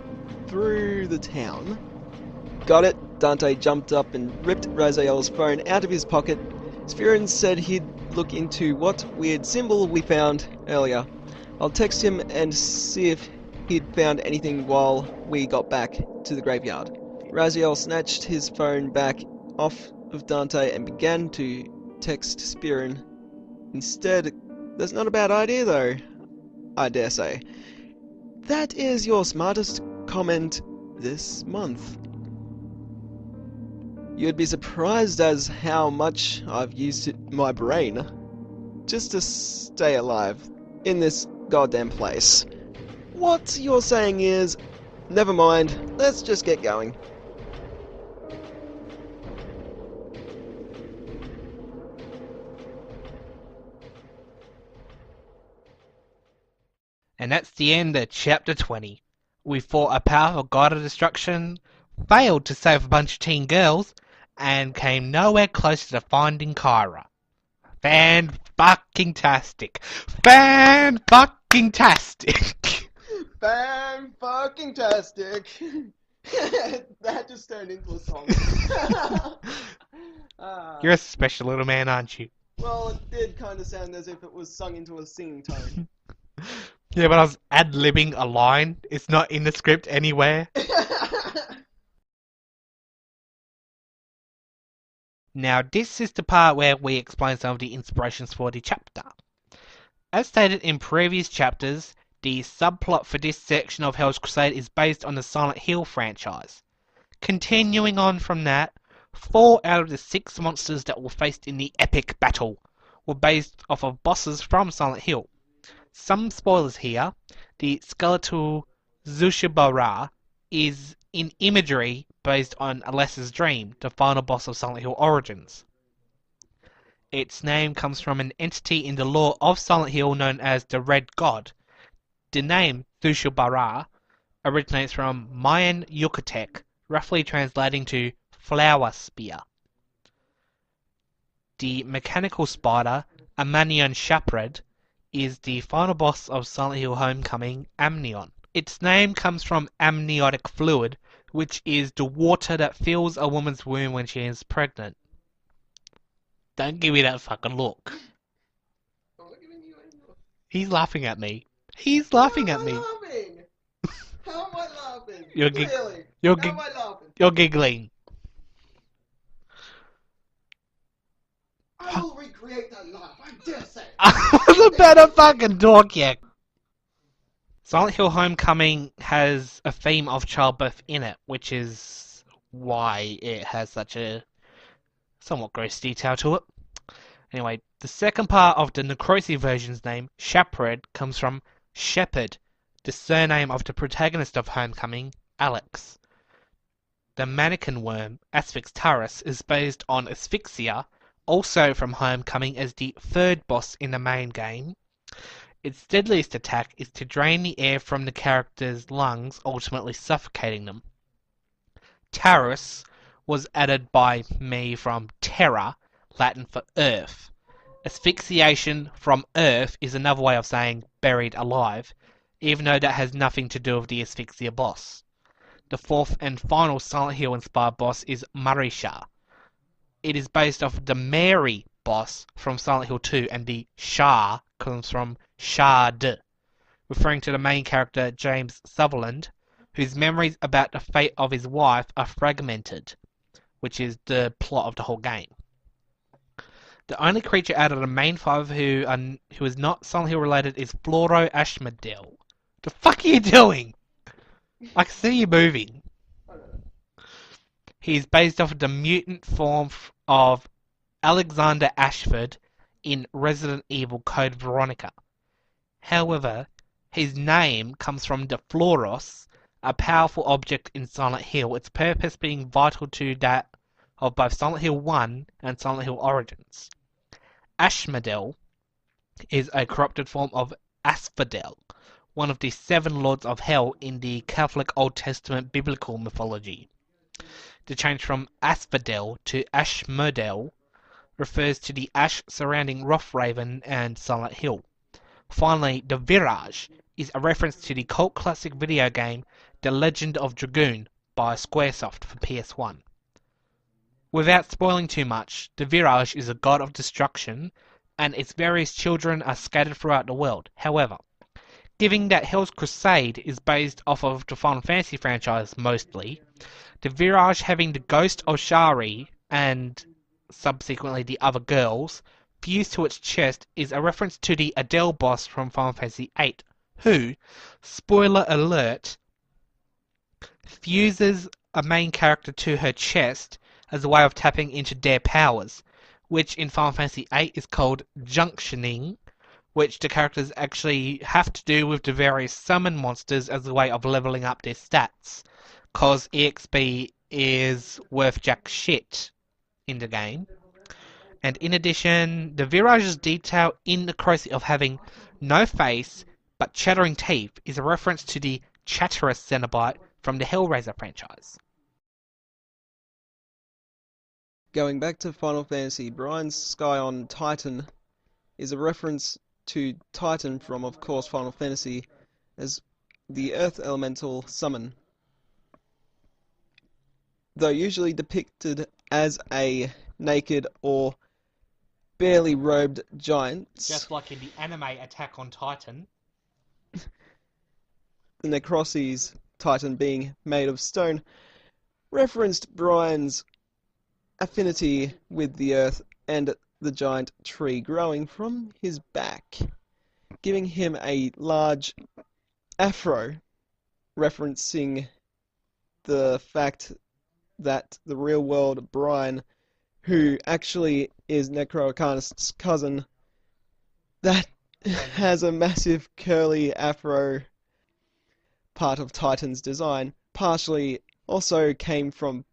through the town. Got it? Dante jumped up and ripped Raziel's phone out of his pocket. Spherin said he'd look into what weird symbol we found earlier. I'll text him and see if he'd found anything while we got back to the graveyard. Raziel snatched his phone back off of Dante and began to text Spherin instead. That's not a bad idea though, I dare say. That is your smartest comment this month. You'd be surprised as how much I've used my brain just to stay alive in this goddamn place. What you're saying is, never mind, let's just get going. And that's the end of Chapter 20. We fought a powerful god of destruction, failed to save a bunch of teen girls, and came nowhere close to finding Kyra. Fan-fucking-tastic. Fan-fucking-tastic. Fan-fucking-tastic. That just turned into a song. You're a special little man, aren't you? Well, it did kind of sound as if it was sung into a singing tone. Yeah, but I was ad-libbing a line. It's not in the script anywhere. Now, this is the part where we explain some of the inspirations for the chapter. As stated in previous chapters, the subplot for this section of Hell's Crusade is based on the Silent Hill franchise. Continuing on from that, 4 out of the 6 monsters that were faced in the epic battle were based off of bosses from Silent Hill. Some spoilers here. The skeletal Zushibara is in imagery based on Alessa's Dream, the final boss of Silent Hill Origins. Its name comes from an entity in the lore of Silent Hill known as the Red God. The name Zushibara originates from Mayan Yucatec, roughly translating to flower spear. The mechanical spider, Amanion Shapred, is the final boss of Silent Hill Homecoming, Amnion. Its name comes from amniotic fluid, which is the water that fills a woman's womb when she is pregnant. Don't give me that fucking look. He's laughing at me. He's laughing at me. How am I laughing? You're Clearly. You're, How am I laughing? you're giggling. I will recreate that laugh, I dare say. I was about to fucking talk yet. Silent Hill Homecoming has a theme of childbirth in it, which is why it has such a somewhat gross detail to it. Anyway, the second part of the Necroarcanist version's name, Shapred, comes from Shepherd, the surname of the protagonist of Homecoming, Alex. The mannequin worm, Asphyxtaris, is based on Asphyxia, also from Homecoming, as the third boss in the main game. Its deadliest attack is to drain the air from the character's lungs, ultimately suffocating them. Taurus was added by me from terra, Latin for earth. Asphyxiation from earth is another way of saying buried alive, even though that has nothing to do with the Asphyxia boss. The fourth and final Silent Hill inspired boss is Marisha. it is based off the Mary boss from Silent Hill 2, and the Shah comes from Shard, referring to the main character James Sutherland, whose memories about the fate of his wife are fragmented, which is the plot of the whole game. The only creature out of the main five who is not Silent Hill related is Floro Ashmedel. The fuck are you doing? I can see you moving. He is based off of the mutant form of Alexander Ashford in Resident Evil Code Veronica. However, his name comes from the Floros, a powerful object in Silent Hill, its purpose being vital to that of both Silent Hill 1 and Silent Hill Origins. Ashmedel is a corrupted form of Asphodel, one of the 7 lords of hell in the Catholic Old Testament biblical mythology. The change from Asphodel to Ashmedel refers to the ash surrounding Rothraven and Silent Hill. Finally, the Virage is a reference to the cult classic video game The Legend of Dragoon by Squaresoft for PS1. Without spoiling too much, the Virage is a god of destruction, and its various children are scattered throughout the world. However, given that Hell's Crusade is based off of the Final Fantasy franchise mostly, the Virage having the ghost of Shari and subsequently the other girls fused to its chest is a reference to the Adele boss from Final Fantasy VIII, who, spoiler alert, fuses a main character to her chest as a way of tapping into their powers, which in Final Fantasy VIII is called junctioning, which the characters actually have to do with the various summon monsters as a way of leveling up their stats, cause EXP is worth jack shit in the game. And in addition, the Virage's detail in the Crusade of having no face but chattering teeth is a reference to the Chatterus Cenobite from the Hellraiser franchise. Going back to Final Fantasy, Brian's Sky on Titan is a reference to Titan from, of course, Final Fantasy as the Earth Elemental summon. Though usually depicted as a naked or barely robed giant, Just like in the anime Attack on Titan. the Necroarcanist's Titan being made of stone referenced Brian's affinity with the earth and the giant tree growing from his back, giving him a large afro, referencing the fact that the real world Brian, who actually is Necroarcanist's cousin, that has a massive curly afro part of Titan's design, partially also came from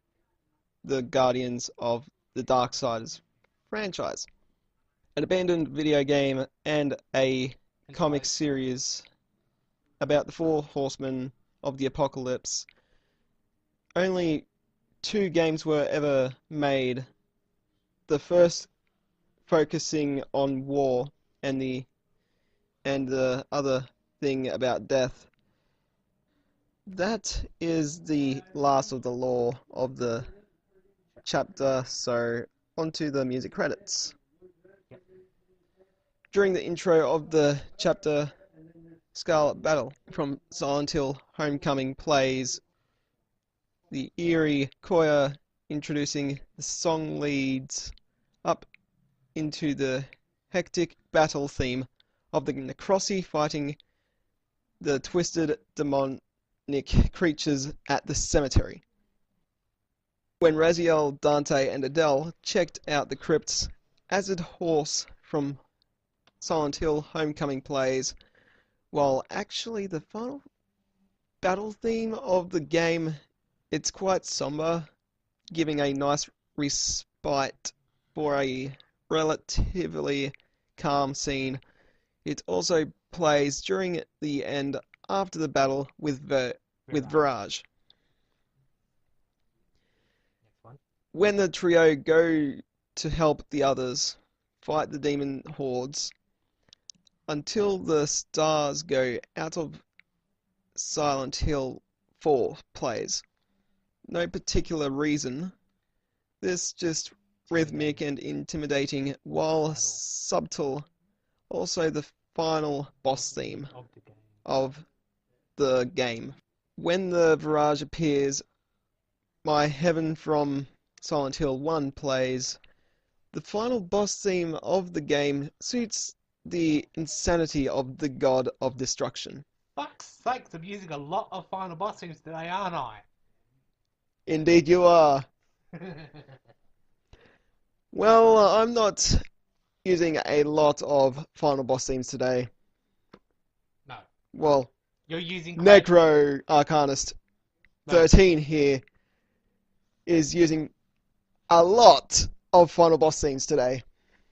the Guardians of the Darksiders franchise, an abandoned video game and a comic series about the 4 horsemen of the apocalypse. Only 2 games were ever made, the first focusing on war and the other thing about death. That is the last of the lore of the chapter, so onto the music credits. During the intro of the chapter, Scarlet Battle from Silent Hill Homecoming plays. The eerie choir introducing the song leads up into the hectic battle theme of the Necroarcanist fighting the twisted demonic creatures at the cemetery. When Raziel, Dante, and Adele checked out the crypt's Acid Horse from Silent Hill Homecoming plays, while actually the final battle theme of the game, it's quite somber, giving a nice respite for a relatively calm scene. It also plays during the end after the battle with Virage. When the trio go to help the others fight the demon hordes, Until the Stars Go Out of Silent Hill 4 plays. No particular reason. This just rhythmic and intimidating while subtle. Also the final boss theme of the game. When the Virage appears, My Heaven from Silent Hill 1 plays. The final boss theme of the game suits the insanity of the God of Destruction. Fuck's sakes, I'm using a lot of final boss themes today, aren't I? Indeed you are. Well, I'm not using a lot of final boss themes today. No. Well, You're using... NecroarcanistXIII here is using a lot of final boss themes today.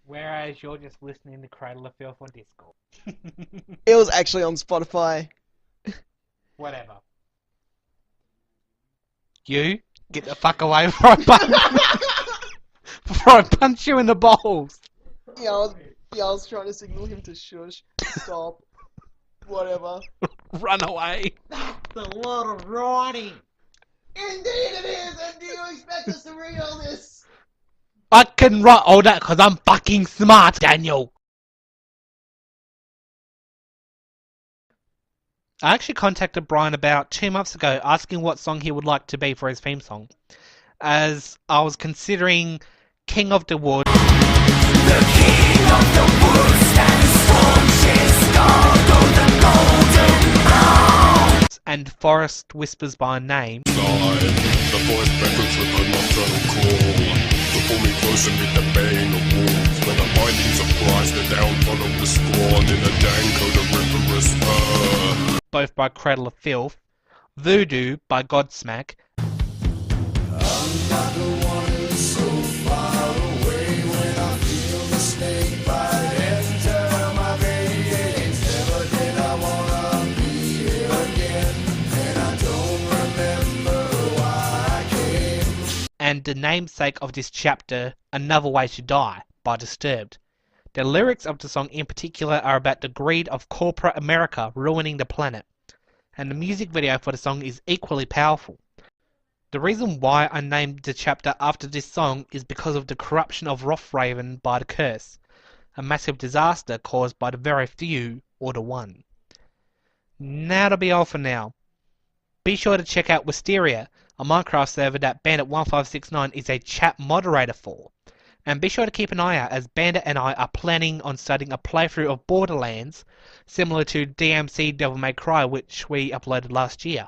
Whereas you're just listening to Cradle of Filth on Discord. It was actually on Spotify. Whatever. You, get the fuck away before I punch you in the balls. Yeah, I was trying to signal him to shush, stop, whatever. Run away. That's a lot of writing. Indeed it is, and do you expect us to read all this? I can write all that because I'm fucking smart, Daniel. I actually contacted Brian about 2 months ago asking what song he would like to be for his theme song, as I was considering King of the Wood, The king of the woods stands staunchest guard on the golden ground. and Forest Whispers by Name. The voice beckons with a nocturnal call. To pull me closer with the baying of wolves. When the bindings of Christ are down follow with scorn in a dank odoriferous Both by Cradle of Filth, Voodoo by Godsmack, and the namesake of this chapter, Another Way to Die by Disturbed. The lyrics of the song in particular are about the greed of corporate America ruining the planet, and the music video for the song is equally powerful. The reason why I named the chapter after this song is because of the corruption of Rothraven by the curse, a massive disaster caused by the very few or the one. Now that'll be all for now. Be sure to check out Wisteria, a Minecraft server that Bandit1569 is a chat moderator for. And be sure to keep an eye out, as Bandit and I are planning on starting a playthrough of Borderlands, similar to DMC Devil May Cry, which we uploaded last year.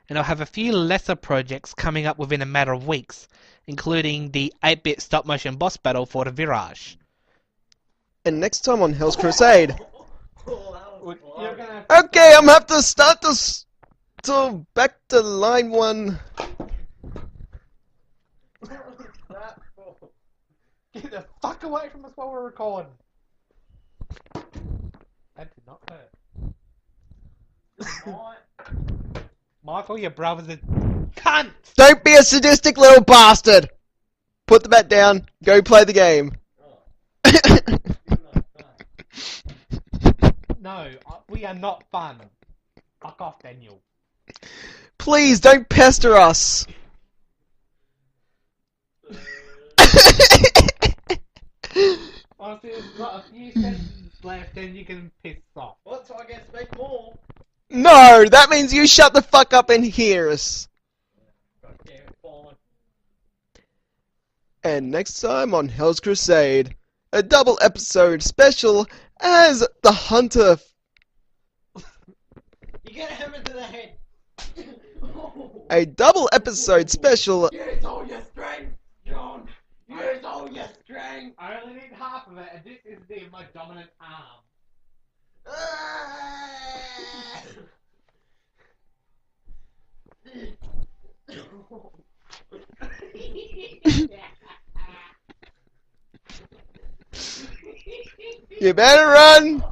And I'll have a few lesser projects coming up within a matter of weeks, including the 8-bit stop-motion boss battle for the Virage. And next time on Hell's Crusade. You're gonna Okay, I'm gonna have to start this. So back to line 1. Get the fuck away from us while we're recording. That did not hurt. Michael, your brother's a cunt! Don't be a sadistic little bastard. Put the bat down. Go play the game. No, we are not fun. Fuck off, Daniel. Please don't pester us. Honestly, there's got a few sentences left and you can piss off. What? So I can speak more? No, that means you shut the fuck up and hear us. Okay, fine. And next time on Hell's Crusade, a double episode special as the Hunter. You get hammered to the head. A double episode special. Use all your strength, John. Use all your strength. I only need half of it, and this is my dominant arm. You better run.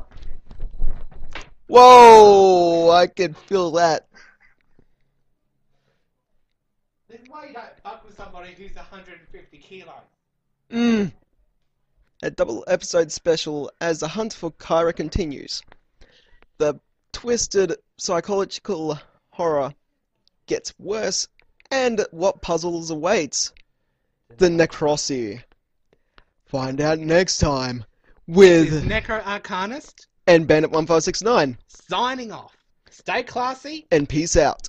Whoa, I can feel that. This is why you don't fuck with somebody who's 150 kilos. A double episode special as the hunt for Kyra continues. The twisted psychological horror gets worse, and what puzzles awaits. the Necroarcanist. Find out next time This is with NecroarcanistXIII and Bandit1569. signing off. Stay classy. And peace out.